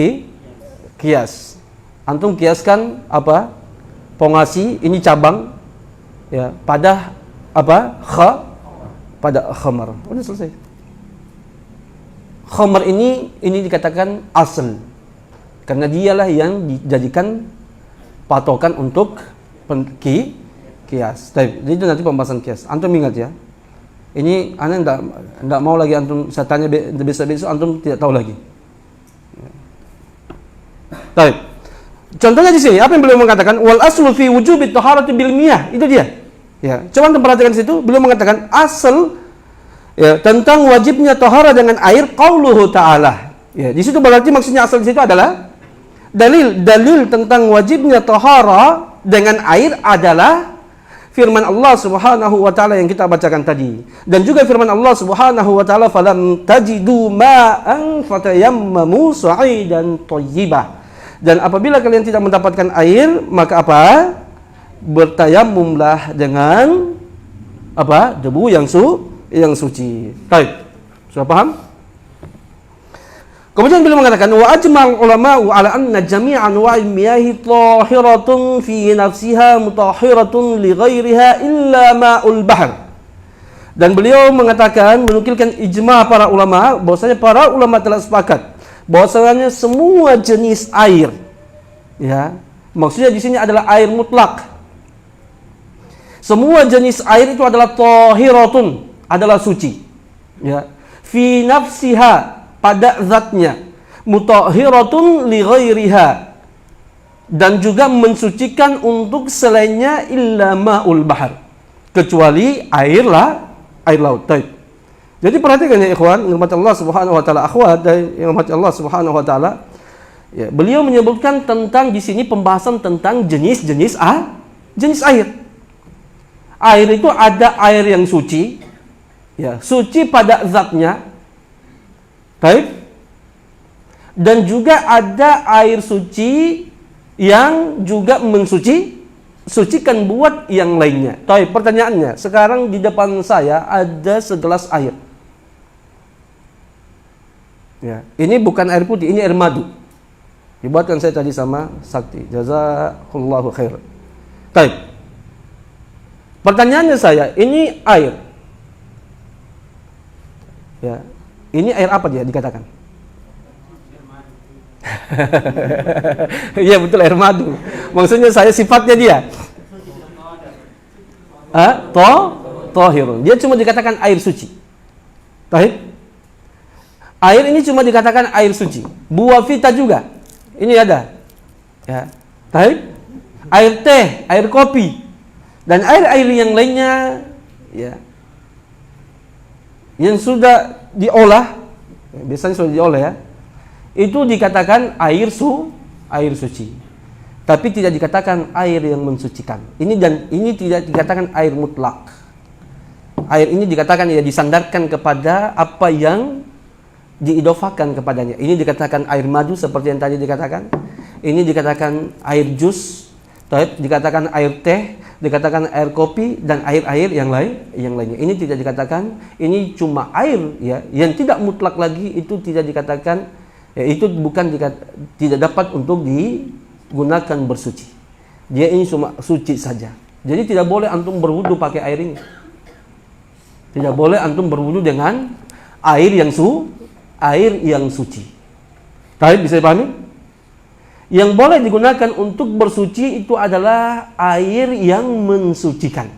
kias. Antum kiaskan apa? Pongasi ini cabang ya pada apa? pada khamar. Udah selesai. Khamar ini dikatakan asal. Karena dialah yang dijadikan patokan untuk kias. Jadi itu nanti pembahasan kias. Antum ingat ya. Ini ana enggak mau lagi antum saya tanya besok antum tidak tahu lagi. Baik. Contohnya di sini apa yang beliau mengatakan wal aslu fi wujubi taharati bil miyah. Itu dia. Ya, coba antum perhatikan di situ beliau mengatakan asal ya tentang wajibnya taharah dengan air qauluhu ta'ala. Ya, di situ berarti maksudnya asal di situ adalah dalil tentang wajibnya taharah dengan air adalah firman Allah Subhanahu wa taala yang kita bacakan tadi. Dan juga firman Allah Subhanahu wa taala falam tajidu ma'an fatayammamu sa'idan thayyibah. Dan apabila kalian tidak mendapatkan air, maka apa? Bertayamumlah dengan apa? Debu yang suci. Baik. Sudah paham? Kemudian beliau mengatakan wa ajmal ulama'u ala anna jami'a anwa'il miyahi tahiratun fi nafsiha mutahiratun li ghairiha illa ma'ul bahr. Dan beliau mengatakan menukilkan ijma' para ulama bahwasanya para ulama telah sepakat bahwasanya semua jenis air ya, maksudnya di sini adalah air mutlak. Semua jenis air itu adalah tahiratun, adalah suci. Ya. Fi nafsiha, pada zatnya, mutahiratun li ghairiha, dan juga mensucikan untuk selainnya illa ma'ul bahar, kecuali air laut. Baik. Jadi perhatikan ya ikhwan, yang Allah Subhanahu wa taala, akhwat yang Allah Subhanahu wa taala, ya, beliau menyebutkan tentang di sini pembahasan tentang jenis air. Air itu ada air yang suci, ya, suci pada zatnya. Baik. Dan juga ada air suci yang juga sucikan buat yang lainnya. Baik, pertanyaannya, sekarang di depan saya ada segelas air. Ya, ini bukan air putih, ini air madu. Dibuatkan saya tadi sama Sakti. Jazakallahu khair. Baik. Pertanyaannya saya, ini air. Ya. Ini air apa dia dikatakan? Iya betul, air madu. Maksudnya saya sifatnya dia. Tahirun. Dia cuma dikatakan air suci. Baik. Air ini cuma dikatakan air suci. Buah vita juga. Ini ada. Ya. Baik. Air teh, air kopi, dan air-air yang lainnya ya, yang sudah diolah, biasanya sudah diolah ya, itu dikatakan air suci. Tapi tidak dikatakan air yang mensucikan. Ini tidak dikatakan air mutlak. Air ini dikatakan ya disandarkan kepada apa yang diidofakan kepadanya. Ini dikatakan air madu seperti yang tadi dikatakan. Ini dikatakan air jus, dikatakan air teh, dikatakan air kopi, dan air-air yang lainnya. Ini tidak dikatakan, ini cuma air ya, yang tidak mutlak lagi, itu tidak dikatakan ya, itu tidak dapat untuk digunakan bersuci. Dia ini cuma suci saja. Jadi tidak boleh antum berwudu pakai air ini. Tidak boleh antum berwudu dengan air yang suci. Baik, bisa dipahami? Yang boleh digunakan untuk bersuci itu adalah air yang mensucikan.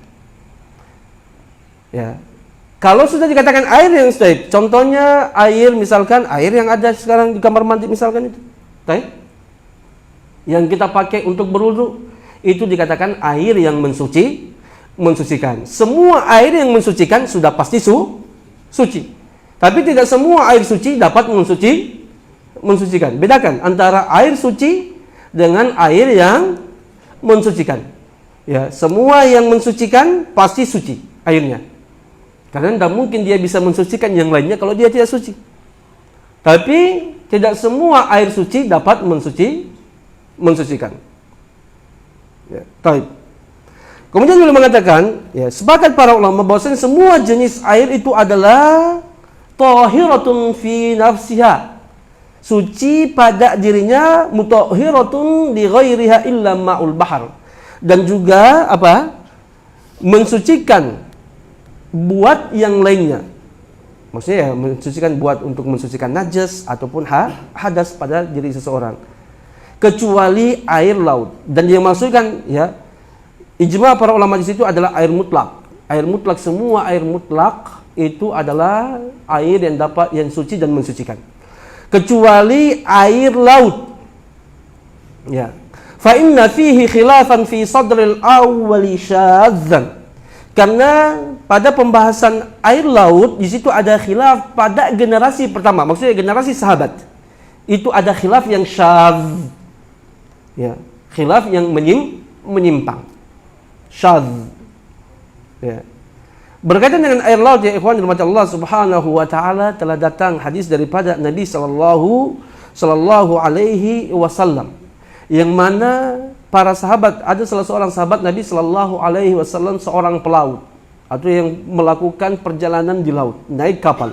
Ya. Kalau sudah dikatakan air yang suci, contohnya air misalkan air yang ada sekarang di kamar mandi misalkan itu. Baik. Yang kita pakai untuk berwudu itu dikatakan air yang mensucikan. Semua air yang mensucikan sudah pasti suci. Tapi tidak semua air suci dapat mensucikan. Bedakan antara air suci dengan air yang mensucikan. Ya, semua yang mensucikan pasti suci airnya. Karena tidak mungkin dia bisa mensucikan yang lainnya kalau dia tidak suci. Tapi tidak semua air suci dapat mensucikan. Ya, baik. Kemudian beliau mengatakan, ya, sepakat para ulama bahwasanya semua jenis air itu adalah tahiratun fi nafsiha, suci pada dirinya, mutahiratun li ghairiha illa ma'ul bahar, dan juga apa? Mensucikan buat yang lainnya. Maksudnya ya mensucikan buat untuk mensucikan najas ataupun hadas pada diri seseorang. Kecuali air laut. Dan yang maksudkan ya ijma para ulama di situ adalah air mutlak. Air mutlak, semua air mutlak itu adalah air yang suci dan mensucikan. Kecuali air laut. Ya. Fa inna fihi khilafan fi sadril awwali syadzan. Karena pada pembahasan air laut di situ ada khilaf pada generasi pertama, maksudnya generasi sahabat. Itu ada khilaf yang syadz. Ya, khilaf yang menyimpang. Syadz. Ya. Berkaitan dengan air laut ya ikhwan dirahmati Allah Subhanahu wa taala, telah datang hadis daripada Nabi sallallahu alaihi wasallam yang mana para sahabat, ada salah seorang sahabat Nabi sallallahu alaihi wasallam seorang pelaut atau yang melakukan perjalanan di laut, naik kapal.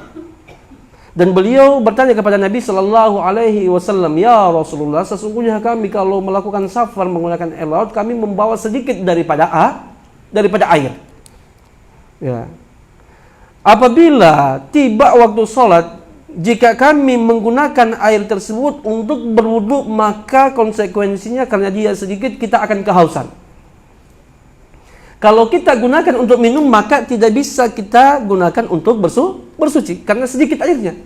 Dan beliau bertanya kepada Nabi sallallahu alaihi wasallam, "Ya Rasulullah, sesungguhnya kami kalau melakukan safar menggunakan air laut, kami membawa sedikit daripada air." Ya. Apabila tiba waktu sholat, jika kami menggunakan air tersebut untuk berwudu, maka konsekuensinya karena dia sedikit kita akan kehausan. Kalau kita gunakan untuk minum, maka tidak bisa kita gunakan untuk bersuci karena sedikit airnya.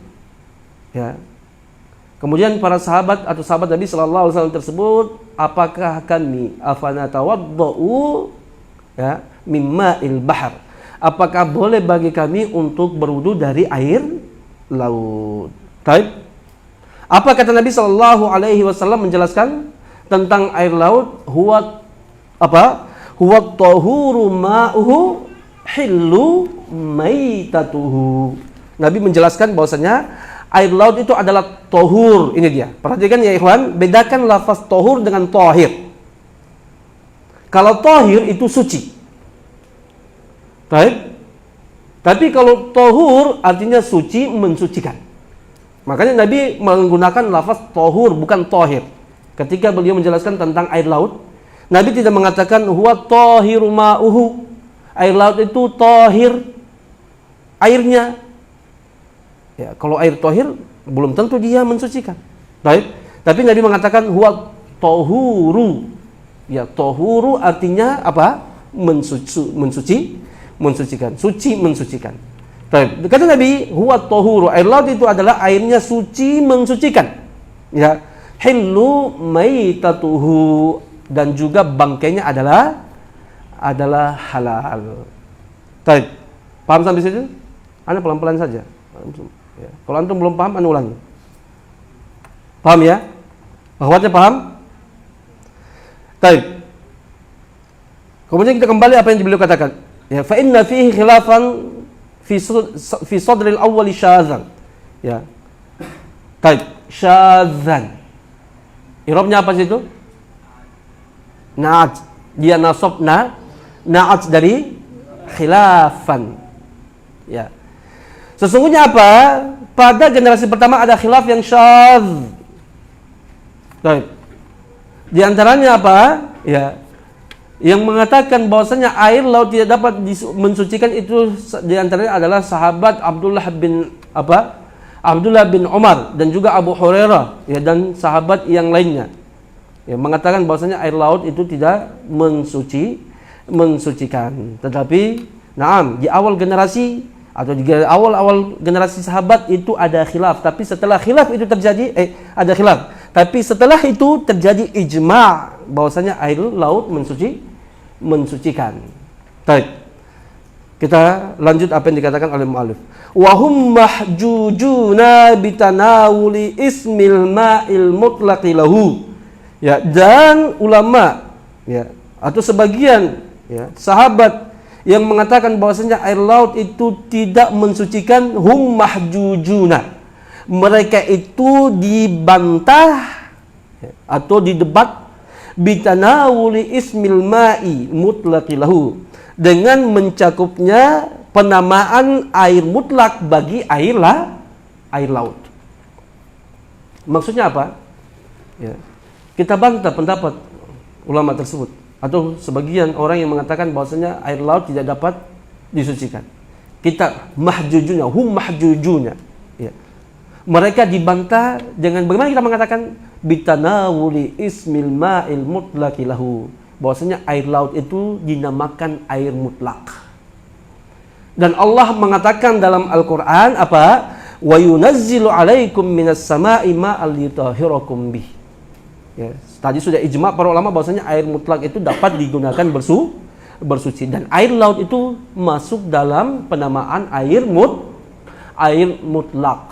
Ya. Kemudian para sahabat atau sahabat Nabi sallallahu alaihi wasallam tersebut, apakah kami afanatawaddau ya mimma'il bahr? Apakah boleh bagi kami untuk berwudu dari air laut? Baik. Apa kata Nabi sallallahu alaihi wasallam menjelaskan tentang air laut? Huwa tahuru ma'uhu hillu maitatuhu. Nabi menjelaskan bahwasanya air laut itu adalah tahur. Ini dia. Perhatikan ya ikhwan, bedakan lafaz tahur dengan tahir. Kalau tahir itu suci. Baik. Tapi kalau tahur artinya suci, mensucikan. Makanya Nabi menggunakan lafaz tahur bukan tahir. Ketika beliau menjelaskan tentang air laut, Nabi tidak mengatakan huwa tahiru ma'uhu. Air laut itu tahir airnya. Ya, kalau air tahir belum tentu dia mensucikan. Baik. Tapi Nabi mengatakan huwa tahuru. Ya, tahuru artinya apa? Mensucikan, suci mensucikan. Baik. Kata Nabi, huwa tahuru, air laut itu adalah airnya suci mensucikan. Ya, hillu maitatuhu, dan juga bangkainya adalah halal. Baik. Paham sampai situ? Anda pelan-pelan saja. Ya. Kalau antum belum paham, Anda ulangi. Paham ya? Akhwatnya paham? Baik. Kemudian kita kembali apa yang beliau katakan. Ya, fa inna fihi khilafan fi sadril awwali syadzan. Ya. Baik, syadzan. I'rabnya apa sih itu? Na'at. Dia nasab na'at dari khilafan. Ya. Sesungguhnya apa? Pada generasi pertama ada khilaf yang syadz. Baik. Di antaranya apa? Ya. Yang mengatakan bahwasanya air laut tidak dapat mensucikan itu diantaranya adalah sahabat Abdullah bin Umar dan juga Abu Hurairah ya, dan sahabat yang lainnya yang mengatakan bahwasanya air laut itu tidak mensucikan. Tetapi di awal generasi atau di awal generasi sahabat itu ada khilaf, tapi setelah khilaf itu terjadi ada khilaf. Tapi setelah itu terjadi ijma' bahwasanya air laut mensucikan. Baik. Kita lanjut apa yang dikatakan oleh mu'allif. Wa hum mahjujuna bitanawuli ismil ma'il mutlaqi lahu. Ya, dan ulama ya atau sebagian ya sahabat yang mengatakan bahwasanya air laut itu tidak mensucikan, hum mahjujuna. Mereka itu dibantah ya, atau didebat bitanawuli ismil ma'i mutlaqi lahu, dengan mencakupnya penamaan air mutlak bagi air laut. Maksudnya apa? Ya. Kita bantah pendapat ulama tersebut atau sebagian orang yang mengatakan bahwasanya air laut tidak dapat disucikan. Kita mahjujuna, hum mahjujuna. Ya. Mereka dibantah dengan bagaimana kita mengatakan bitanawuli ismil ma'il mutlaqi lahu. Bahwasanya air laut itu dinamakan air mutlak. Dan Allah mengatakan dalam Al-Qur'an apa? Wa yunazzilu 'alaikum minas sama'i ma'al yutahhirakum bih. Ya, tadi sudah ijma' para ulama bahwasanya air mutlak itu dapat digunakan bersuci, dan air laut itu masuk dalam penamaan air mutlak.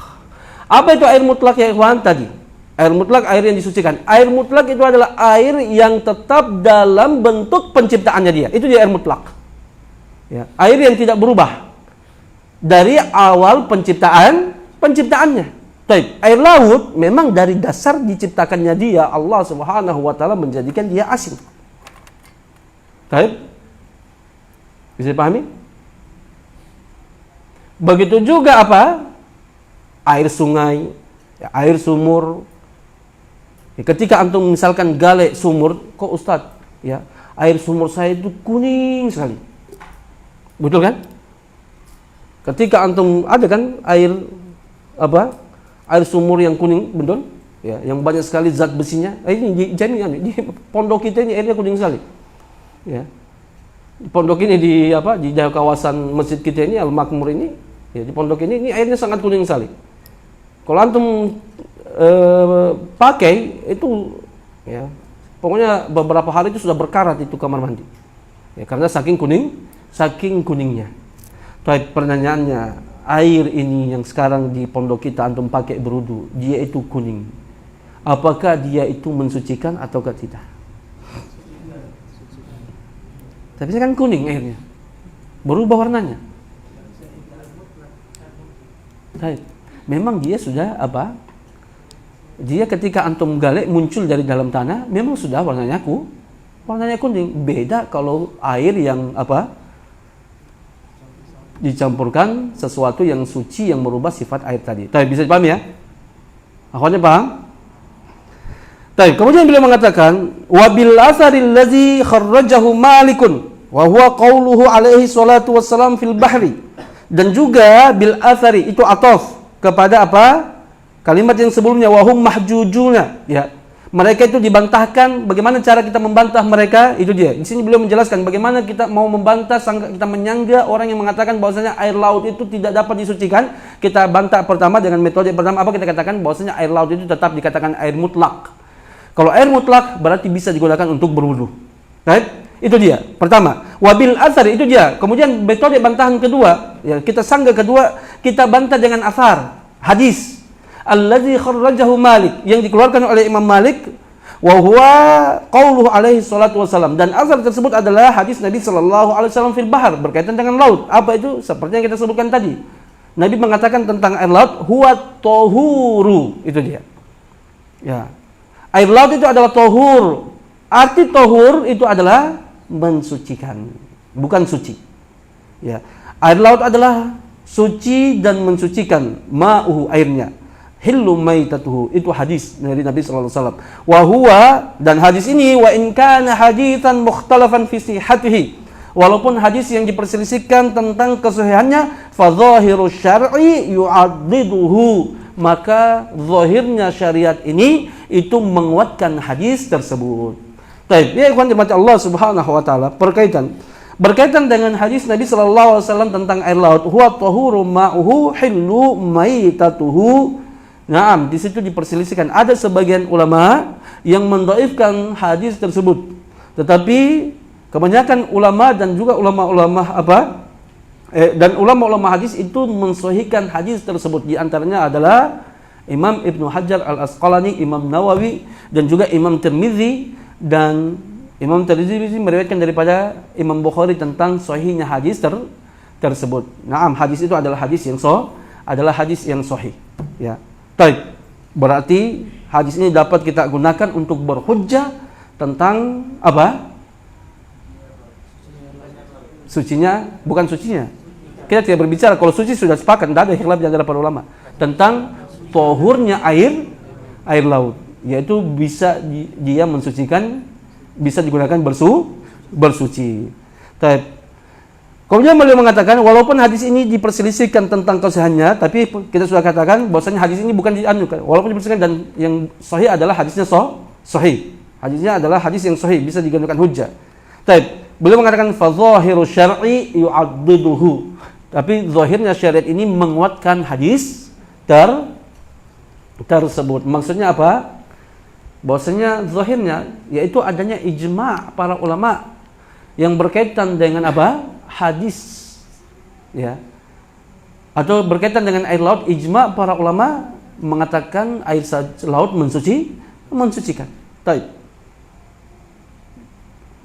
Apa itu air mutlak ya ikhwan tadi? Air mutlak, air yang disucikan. Air mutlak itu adalah air yang tetap dalam bentuk penciptaannya dia. Itu dia air mutlak. Ya, air yang tidak berubah dari awal penciptaannya. Baik, air laut memang dari dasar diciptakannya dia, Allah Subhanahu wa taala menjadikan dia asin. Baik. Bisa dipahami? Begitu juga apa? Air sungai, ya, air sumur. Ya, ketika antum misalkan galak sumur, kok Ustadz, ya, air sumur saya itu kuning sekali. Betul kan? Ketika antum ada kan air apa? Air sumur yang kuning, betul? Ya, yang banyak sekali zat besinya. Ini di pondok kita ini airnya kuning sekali. Ya. Di pondok ini di kawasan masjid kita ini Al-Makmur ini, ya, di pondok ini airnya sangat kuning sekali. Kalau antum pakai itu, ya, pokoknya beberapa hari itu sudah berkarat itu kamar mandi, ya, karena saking kuningnya. Tapi pertanyaannya, air ini yang sekarang di pondok kita antum pakai berudu, dia itu kuning, apakah dia itu mensucikan ataukah tidak? Tapi kan kuning airnya, berubah warnanya. Baik. Memang dia sudah apa? Dia ketika antum galak muncul dari dalam tanah, memang sudah warnanya kuning. Beda kalau air yang apa? Dicampurkan sesuatu yang suci yang merubah sifat air tadi. Tapi bisa dipahami ya? Akhwatnya paham? Baik, kemudian beliau mengatakan wabil asaril ladzi kharrajahu Malikun wa huwa qauluhu alaihi salatu wassalam fil bahri. Dan juga bil athari itu ataf kepada apa? Kalimat yang sebelumnya wahum mahjujuna, ya. Mereka itu dibantahkan. Bagaimana cara kita membantah mereka? Itu dia. Di sini beliau menjelaskan bagaimana kita mau membantah, kita menyangga orang yang mengatakan bahwasanya air laut itu tidak dapat disucikan. Kita bantah pertama dengan metode pertama apa? Kita katakan bahwasanya air laut itu tetap dikatakan air mutlak. Kalau air mutlak berarti bisa digunakan untuk berwudu. Right? Itu dia. Pertama, wabil athari itu dia. Kemudian metode bantahan kedua, ya, kita sanggah kedua, kita bantah dengan athar, hadis. Alladzi kharrajahu Malik, yang dikeluarkan oleh Imam Malik, wa huwa qauluhu alaihi salatu wassalam, dan athar tersebut adalah hadis Nabi sallallahu alaihi wasallam fil bahar, berkaitan dengan laut. Apa itu? Seperti yang kita sebutkan tadi. Nabi mengatakan tentang air laut, huwa tahuru, itu dia. Ya. Air laut itu adalah tahur. Arti tahur itu adalah mensucikan, bukan suci. Ya. Air laut adalah suci dan mensucikan, ma'uhu, airnya. Hillu maitatuhu, itu hadis dari Nabi sallallahu alaihi wasallam. Wa huwa, dan hadis ini wa in kana haditsan mukhtalafan fi sihhatihi, walaupun hadis yang diperselisihkan tentang kesahihannya, fa zahiru syar'i yu'addiduhu, maka zahirnya syariat ini itu menguatkan hadis tersebut. Baik, ya ikhwan dimati Allah Subhanahu wa taala, berkaitan dengan hadis Nabi sallallahu alaihi wasallam tentang air laut, huwa tahuru ma'uhu hillu maitatuhu. Naam, di situ diperselisihkan. Ada sebagian ulama yang mendhaifkan hadis tersebut. Tetapi kebanyakan ulama dan juga ulama-ulama dan ulama-ulama hadis itu mensahihkan hadis tersebut. Di antaranya adalah Imam Ibnu Hajar Al-Asqalani, Imam Nawawi, dan juga Imam Tirmizi, dan Imam Tirmizi meriwayatkan daripada Imam Bukhari tentang sahihnya hadis tersebut. Naam, hadis itu adalah hadis yang sahih. Ya. Baik, berarti hadis ini dapat kita gunakan untuk berhujjah tentang apa? Sucinya, bukan sucinya. Kita tidak berbicara kalau suci, sudah sepakat, tidak ada khilaf di antara para ulama tentang tahurnya air laut, yaitu bisa dia mensucikan, bisa digunakan bersuci. Baik. Kemudian beliau mengatakan walaupun hadis ini diperselisihkan tentang kesahihannya, tapi kita sudah katakan bahwasanya hadis ini bukan dianukan. Walaupun diperselisihkan dan yang sahih adalah hadisnya sahih. Hadisnya adalah hadis yang sahih, bisa digunakan hujjah. Baik, beliau mengatakan fa zahiru syar'i yu'addiduhu. Tapi zahirnya syariat ini menguatkan hadis tersebut. Maksudnya apa? Bahwasanya zahirnya yaitu adanya ijma' para ulama yang berkaitan dengan apa? Hadis, ya, atau berkaitan dengan air laut, ijma para ulama mengatakan air laut mensucikan. Baik.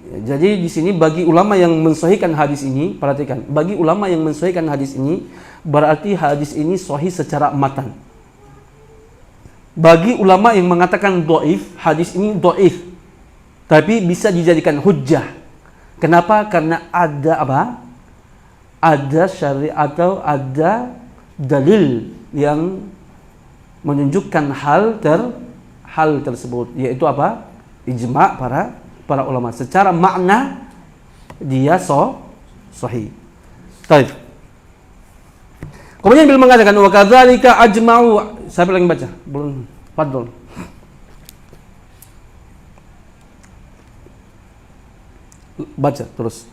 Ya, jadi di sini bagi ulama yang mensahihkan hadis ini, perhatikan, bagi ulama yang mensahihkan hadis ini berarti hadis ini sahih secara matan. Bagi ulama yang mengatakan dhaif, hadis ini dhaif, tapi bisa dijadikan hujjah. Kenapa? Karena ada apa? Ada syariat atau ada dalil yang menunjukkan hal tersebut, yaitu apa? Ijma' para ulama. Secara makna dia sahih. Baik. Kemudian beliau mengatakan wa kadzalika ajma'u. Siapa lagi baca? Belum. Fadhol. Baca terus.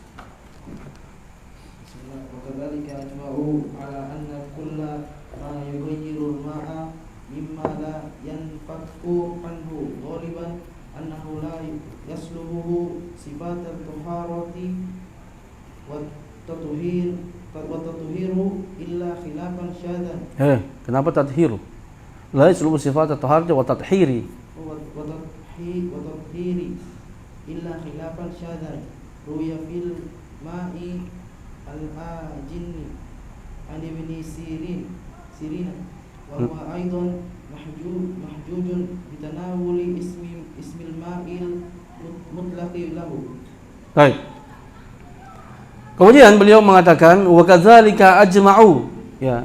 Wakadzalika ajma'u ala anna kulla ma yughayyiru al-ma'a mimma la yanfaku anhu ghaliban annahu la yasluhu sifat at-taharati wa tatuhiru illa khilafan syadan. Kenapa tadhiru? La yasluhu sifat at-taharati wa tathiri. Wa tathiri illa khilafan syadan. Ruya fil ma'i al-ajinni an ibn Sirina wa huwa aidan mahjujun bitanawuli ismil ma'il mutlaqi lahu. Baik. Kemudian beliau mengatakan wa kadzalika ajma'u, ya.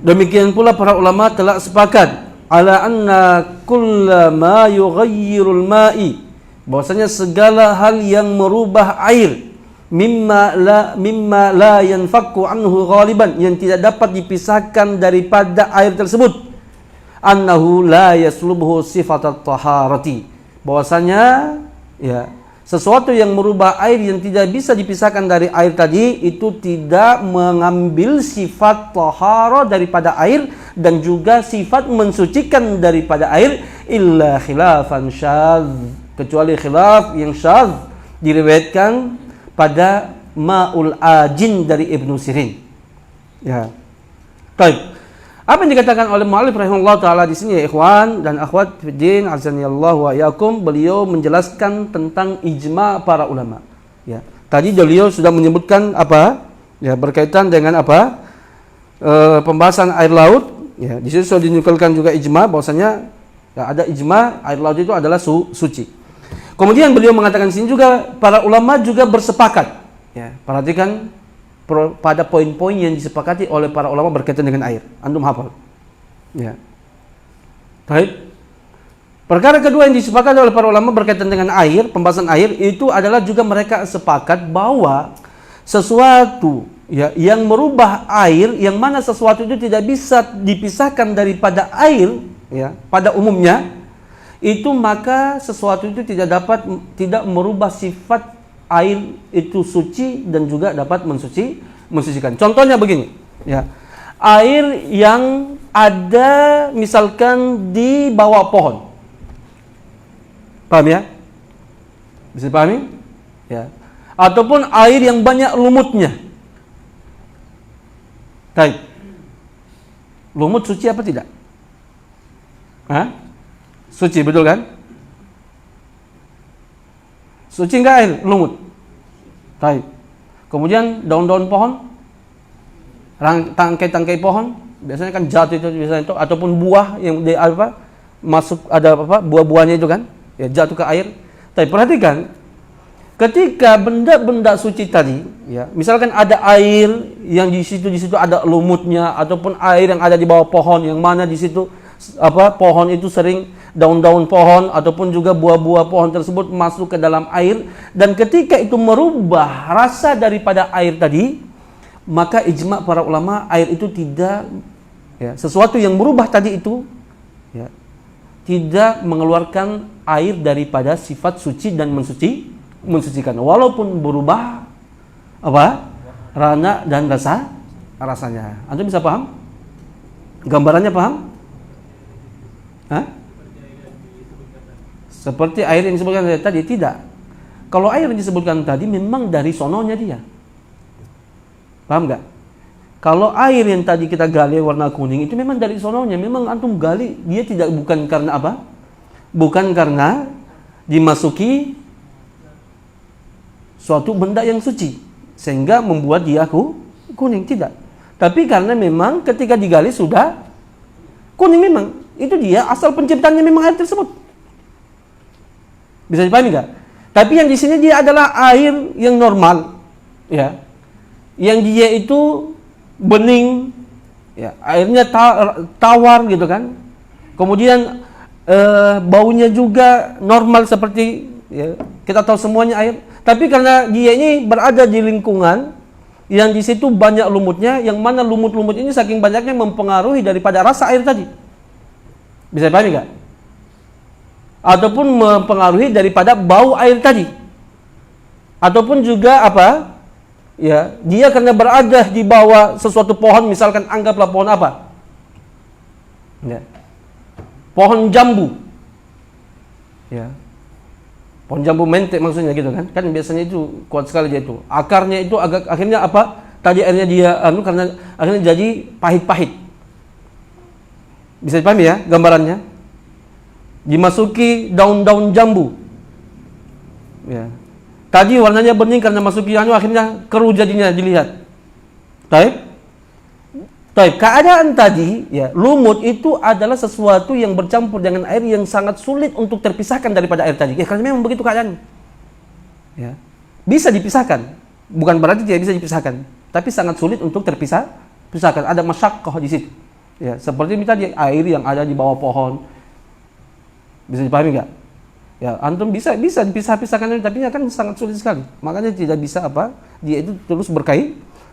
Demikian pula para ulama telah sepakat ala anna kulla ma yughayyirul ma'i, bahwasanya segala hal yang merubah air mimma la yanfakku anhu ghaliban, yang tidak dapat dipisahkan daripada air tersebut, annahu la yaslubuhu sifatat taharati, bahwasanya ya sesuatu yang merubah air yang tidak bisa dipisahkan dari air tadi itu tidak mengambil sifat tahara daripada air dan juga sifat mensucikan daripada air illa khilafan syadz, kecuali khilaf yang syadz diriwayatkan pada Ma'ul Ajin dari Ibnu Sirin. Ya. Baik. Apa yang dikatakan oleh mu'allif rahimahullah taala di sini ya ikhwan dan akhwat fiddin azanillahu wa iyyakum, beliau menjelaskan tentang ijma para ulama. Ya. Tadi beliau sudah menyebutkan apa? Ya, berkaitan dengan apa? Pembahasan air laut, ya. Di situ sudah dinukulkan juga ijma bahwasanya ya, ada ijma air laut itu adalah suci. Kemudian beliau mengatakan di sini juga para ulama juga bersepakat. Ya, perhatikan pada poin-poin yang disepakati oleh para ulama berkaitan dengan air. Antum hafal. Ya. Baik. Perkara kedua yang disepakati oleh para ulama berkaitan dengan air, pembahasan air itu adalah juga mereka sepakat bahwa sesuatu ya yang merubah air, yang mana sesuatu itu tidak bisa dipisahkan daripada air, ya, pada umumnya itu maka sesuatu itu tidak merubah sifat air itu suci dan juga dapat mensucikan. Contohnya begini, ya. Air yang ada misalkan di bawah pohon. Paham ya? Bisa pahami? Ya. Ataupun air yang banyak lumutnya. Baik. Lumut suci apa tidak? Hah? Suci, betul kan? Suci enggak air lumut? Baik. Kemudian daun-daun pohon, tangkai-tangkai pohon, biasanya kan jatuh itu biasanya itu, ataupun buah yang di apa masuk ada apa buah-buahnya itu kan, ya jatuh ke air. Tapi perhatikan, ketika benda-benda suci tadi, ya, misalkan ada air yang di situ ada lumutnya, ataupun air yang ada di bawah pohon yang mana di situ apa pohon itu sering daun-daun pohon ataupun juga buah-buah pohon tersebut masuk ke dalam air, dan ketika itu merubah rasa daripada air tadi, maka ijma' para ulama, air itu tidak, ya, sesuatu yang merubah tadi itu, ya, tidak mengeluarkan air daripada sifat suci dan mensucikan, walaupun berubah apa? Rana dan rasanya. Antum bisa paham? Gambarannya paham? Hah? Seperti air yang disebutkan tadi, tidak. Kalau air yang disebutkan tadi memang dari sononya dia. Paham nggak? Kalau air yang tadi kita gali warna kuning itu memang dari sononya, memang antum gali, dia tidak, bukan karena apa? Bukan karena dimasuki suatu benda yang suci sehingga membuat dia kuning, tidak. Tapi karena memang ketika digali sudah kuning, memang itu dia asal penciptanya memang air tersebut. Bisa dipahami nggak? Tapi yang di sini dia adalah air yang normal, ya, yang dia itu bening, ya, airnya tawar gitu kan. Kemudian baunya juga normal seperti, ya, kita tahu semuanya air. Tapi karena dia ini berada di lingkungan yang di situ banyak lumutnya, yang mana lumut-lumut ini saking banyaknya mempengaruhi daripada rasa air tadi. Bisa dipahami nggak? Ataupun mempengaruhi daripada bau air tadi. Ataupun juga apa? Ya, dia karena berada di bawah sesuatu pohon, misalkan anggaplah pohon apa? Ya. Pohon jambu. Ya. Pohon jambu mentek maksudnya gitu kan? Kan biasanya itu kuat sekali dia itu. Akarnya itu agak, akhirnya apa? Tadi airnya dia karena akhirnya jadi pahit-pahit. Bisa dipahami ya gambarannya? Dimasuki daun-daun jambu. Ya. Tadi warnanya bening karena masuki akhirnya keruh jadinya dilihat. Taib. Keadaan tadi, ya, lumut itu adalah sesuatu yang bercampur dengan air yang sangat sulit untuk terpisahkan daripada air tadi. Ya, karena memang begitu keadaannya. Ya. Bisa dipisahkan. Bukan berarti tidak bisa dipisahkan, tapi sangat sulit untuk terpisahkan. Ada masyaqqah di situ. Ya, seperti tadi air yang ada di bawah pohon. Bisa dipahami enggak? Ya, antum bisa dipisah-pisahkan, tapi akan sangat sulit sekali. Makanya tidak bisa apa? Dia itu terus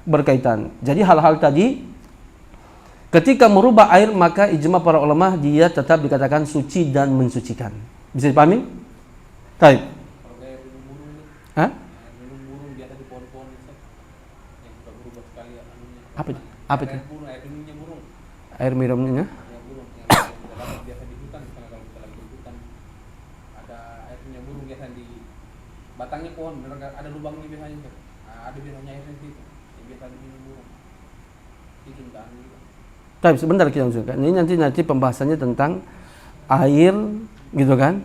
berkaitan. Jadi hal-hal tadi ketika merubah air, maka ijma para ulama dia tetap dikatakan suci dan mensucikan. Bisa dipahami? Baik. Hah? Apa itu? Air minumnya? Batangnya pohon, ada lubangnya biasanya. Ada biasanya airnya situ. Yang biasa diminum burung. Itu kan gitu. Tapi sebentar kita lanjutkan. Ini nanti pembahasannya tentang air gitu kan.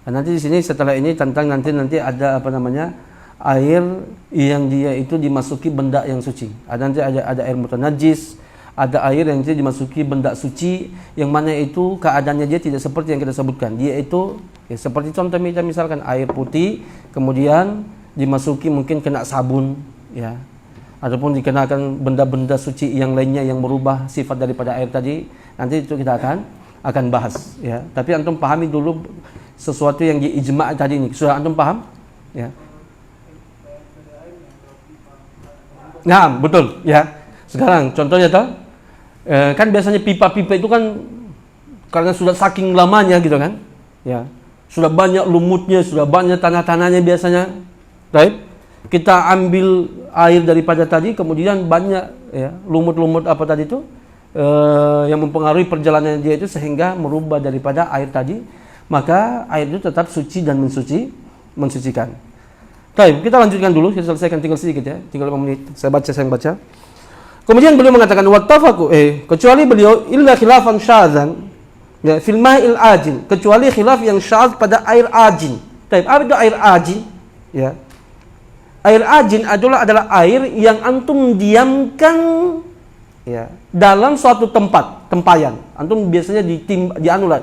Nah, nanti di sini setelah ini tentang nanti ada apa namanya? Air yang dia itu dimasuki benda yang suci. Nanti ada air mutanajis, ada air yang dia dimasuki benda suci yang mana itu keadaannya dia tidak seperti yang kita sebutkan. Dia itu ya, seperti contoh misalkan air putih kemudian dimasuki mungkin kena sabun, ya, ataupun dikenakan benda-benda suci yang lainnya yang merubah sifat daripada air tadi. Nanti itu kita akan bahas, ya. Tapi antum pahami dulu sesuatu yang diijma' tadi ini. Sudah antum paham? Ya. Nah, betul, ya. Sekarang contohnya tahu, kan biasanya pipa-pipa itu kan karena sudah saking lamanya gitu kan, ya. Sudah banyak lumutnya, sudah banyak tanah-tanahnya biasanya. Baik. Kita ambil air daripada tadi, kemudian banyak ya lumut-lumut apa tadi itu yang mempengaruhi perjalanan dia itu sehingga merubah daripada air tadi, maka air itu tetap suci dan mensucikan. Baik, kita lanjutkan dulu, kita selesaikan tinggal sedikit ya, tinggal 5 menit. Saya baca. Kemudian beliau mengatakan wattafaqu kecuali beliau illa khilafan syadzan. Ya, fil ma'il ajin, kecuali khilaf yang syadz pada air ajin. Baik, apa itu air ajin? Ya. Air ajin adalah air yang antum diamkan ya dalam suatu tempayan. Antum biasanya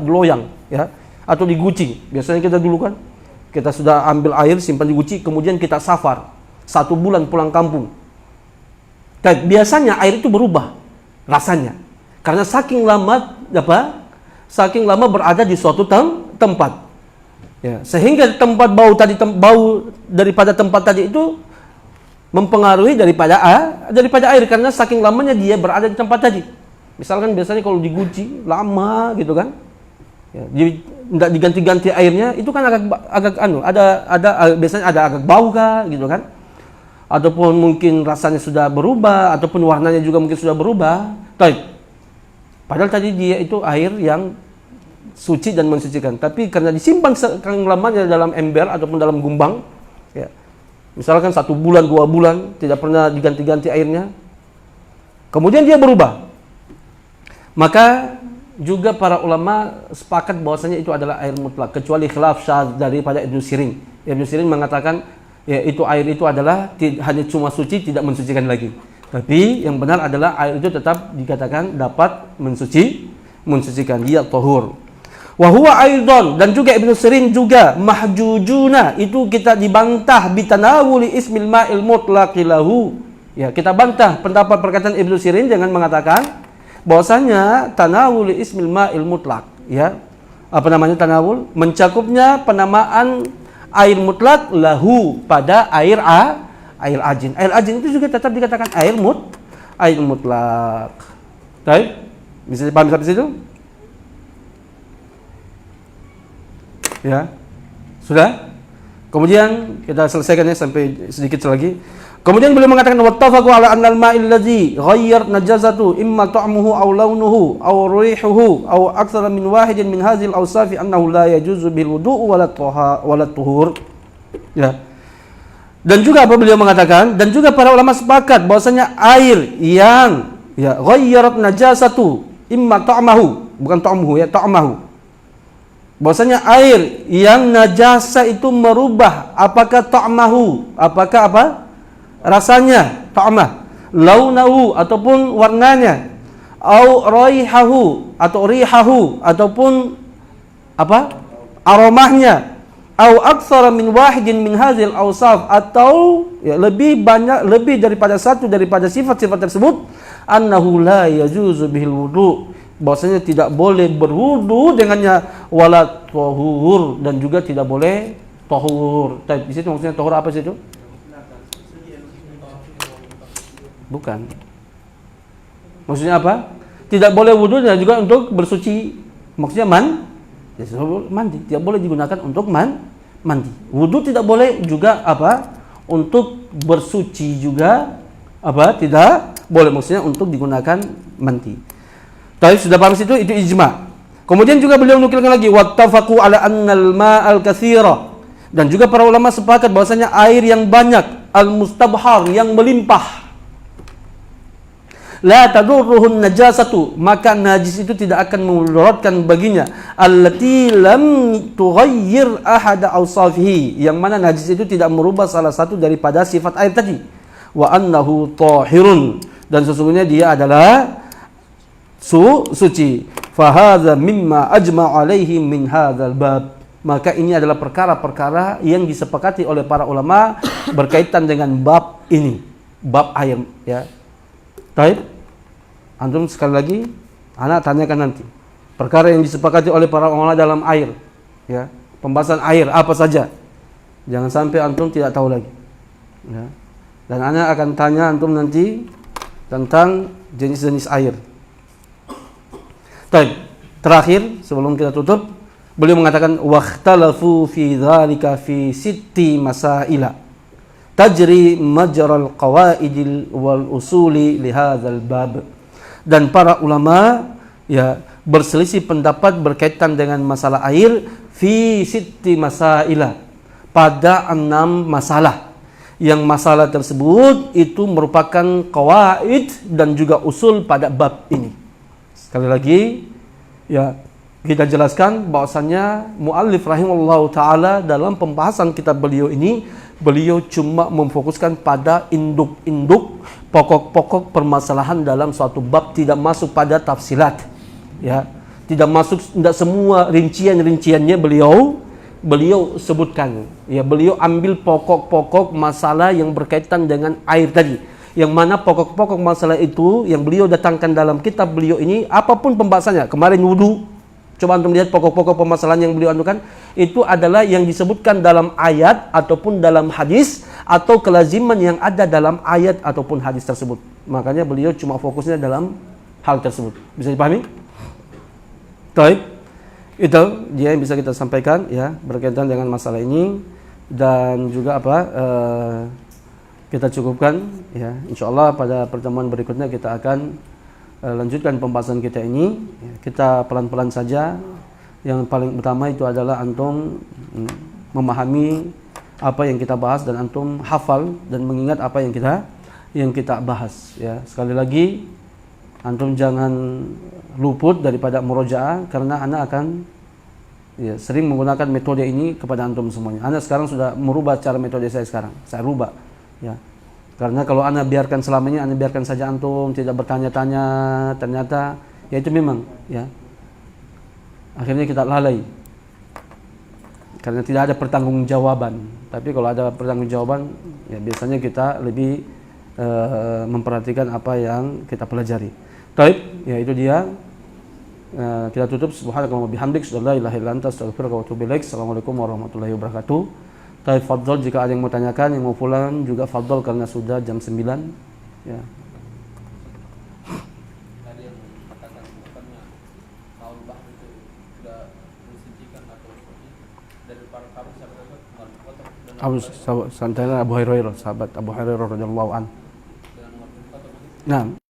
diloyang ya atau diguci. Biasanya kita dulu kan kita sudah ambil air simpan di guci, kemudian kita safar 1 bulan pulang kampung. Baik, biasanya air itu berubah rasanya. Karena saking lama saking lama berada di suatu tempat. Ya, sehingga tempat bau daripada tempat tadi itu mempengaruhi daripada air karena saking lamanya dia berada di tempat tadi. Misalkan biasanya kalau diguci lama gitu kan, ya, tidak diganti-ganti airnya, itu kan agak biasanya ada agak bau kah gitu kan, ataupun mungkin rasanya sudah berubah, ataupun warnanya juga mungkin sudah berubah. Padahal tadi dia itu air yang suci dan mensucikan, tapi karena disimpan saking lamanya dalam ember ataupun dalam gumbang, ya, misalkan 1 bulan 2 bulan tidak pernah diganti-ganti airnya, kemudian dia berubah. Maka juga para ulama sepakat bahwasanya itu adalah air mutlak, kecuali khilaf syadz daripada Ibnu Sirin. Ibnu Sirin mengatakan ya itu air itu adalah hanya cuma suci, tidak mensucikan lagi. Tapi yang benar adalah air itu tetap dikatakan dapat mensucikan, dia tahur. Wa huwa aidan, dan juga Ibnu Sirin juga mahjujuna, itu kita dibantah bitanawuli ismil ma'il mutlaqi lahu. Ya, kita bantah pendapat perkataan Ibnu Sirin dengan mengatakan bahwasanya tanawul ismil ma'il mutlak, ya. Apa namanya tanawul? Mencakupnya penamaan air mutlak lahu pada air ajin. Air ajin itu juga tetap dikatakan air mutlak. Baik? Bisa dipahami sampai situ? Ya. Sudah? Kemudian kita selesaikan ya sampai sedikit lagi. Kemudian beliau mengatakan wattafaqu ala anna al-ma'il ladzi ghayyar najazatu imma ta'muhu aw launuhu aw rihuhu aw aktsara min wahidin min hadhil awsaf annahu la yajuzu bil wudu' wala tuhur. Ya. Dan juga apa beliau mengatakan, dan juga para ulama sepakat bahwasanya air yang ya ghayyarat najasatu imma ta'mahu, bukan ta'muhu ya, ta'mahu. Bahwasanya air yang najasa itu merubah apakah ta'mahu, apakah apa? Rasanya, ta'mah, launahu ataupun warnanya, au raihahu atau rihahu ataupun apa? Aromahnya, au aktsara min wahidin min hadzal awsaf, atau ya, lebih daripada satu daripada sifat-sifat tersebut, annahu la yajuzu bihil wudu, bahwasanya tidak boleh berwudu dengannya, wala tahur, dan juga tidak boleh tahur. Di situ maksudnya tahur apa sih itu? Bukan. Maksudnya apa? Tidak boleh wudu dan juga untuk bersuci. Maksudnya mandi. Tidak boleh digunakan untuk mandi. Wudu tidak boleh juga apa? Untuk bersuci juga apa? Tidak boleh. Maksudnya untuk digunakan mandi. Tapi sudah paham situ, itu ijma. Kemudian juga beliau nukilkan lagi wattafaqu ala annal ma'al katsira, dan juga para ulama sepakat bahwasanya air yang banyak, al-mustabhar, yang melimpah, la tadurruhun najasatu, maka najis itu tidak akan memudaratkan baginya, allati lam tughayyir ahada awsafihi, yang mana najis itu tidak merubah salah satu daripada sifat air tadi, wa annahu tahirun, dan sesungguhnya dia adalah suci. Fahadza mimma ajma' alaihi min hadzal bab, maka ini adalah perkara-perkara yang disepakati oleh para ulama berkaitan dengan bab ini, bab air, ya. Baik, antum sekali lagi, anak tanyakan nanti perkara yang disepakati oleh para ulama dalam air, ya, pembahasan air apa saja, jangan sampai antum tidak tahu lagi, ya. Dan anak akan tanya antum nanti tentang jenis-jenis air. Baik, terakhir sebelum kita tutup, beliau mengatakan waqtalafu fi dzalika fi sitti masaila tajri majral qawaidil wal usuli li hadzal bab. Dan para ulama ya berselisih pendapat berkaitan dengan masalah air fi sitti masaila, pada 6 masalah. Yang masalah tersebut itu merupakan qawaid dan juga usul pada bab ini. Sekali lagi ya kita jelaskan bahwasannya muallif rahimahullahu taala dalam pembahasan kitab beliau ini, beliau cuma memfokuskan pada induk-induk pokok-pokok permasalahan dalam suatu bab, tidak masuk pada tafsilat, ya, tidak semua rincian-rinciannya beliau sebutkan, ya. Beliau ambil pokok-pokok masalah yang berkaitan dengan air tadi, yang mana pokok-pokok masalah itu yang beliau datangkan dalam kitab beliau ini, apapun pembahasannya. Kemarin wudu, Coba antum lihat pokok-pokok permasalahan yang beliau anukan, itu adalah yang disebutkan dalam ayat ataupun dalam hadis atau kelaziman yang ada dalam ayat ataupun hadis tersebut. Makanya beliau cuma fokusnya dalam hal tersebut. Bisa dipahami? Baik. Itu dia yang bisa kita sampaikan ya berkaitan dengan masalah ini, dan juga kita cukupkan ya. Insyaallah pada pertemuan berikutnya kita akan lanjutkan pembahasan kita ini. Kita pelan-pelan saja. Yang paling utama itu adalah antum memahami apa yang kita bahas dan antum hafal dan mengingat apa yang kita bahas ya. Sekali lagi antum jangan luput daripada murojaah, karena anak akan ya, sering menggunakan metode ini kepada antum semuanya. Anak sekarang sudah merubah cara metode saya sekarang. Saya rubah ya. Karena kalau Anda biarkan selamanya, Anda biarkan saja antum tidak bertanya-tanya, ternyata ya itu memang ya. Akhirnya kita lalai. Karena tidak ada pertanggungjawaban. Tapi kalau ada pertanggungjawaban, ya biasanya kita lebih memperhatikan apa yang kita pelajari. Baik, ya itu dia. Kita tutup. Subhanakallahumma bihamdik, la ilaha illa anta, astaghfiruka wa atubu ilaik. Assalamualaikum warahmatullahi wabarakatuh. Tapi fadhol jika ada yang mau tanyakan, yang mau pulang juga fadhol karena sudah jam 9 ya. Tadi yang katakan bukannya kaul bah itu sudah disucikan atau dari para sahabat Abu Hurairah, sahabat Abu Hurairah radhiyallahu anhu. Nah.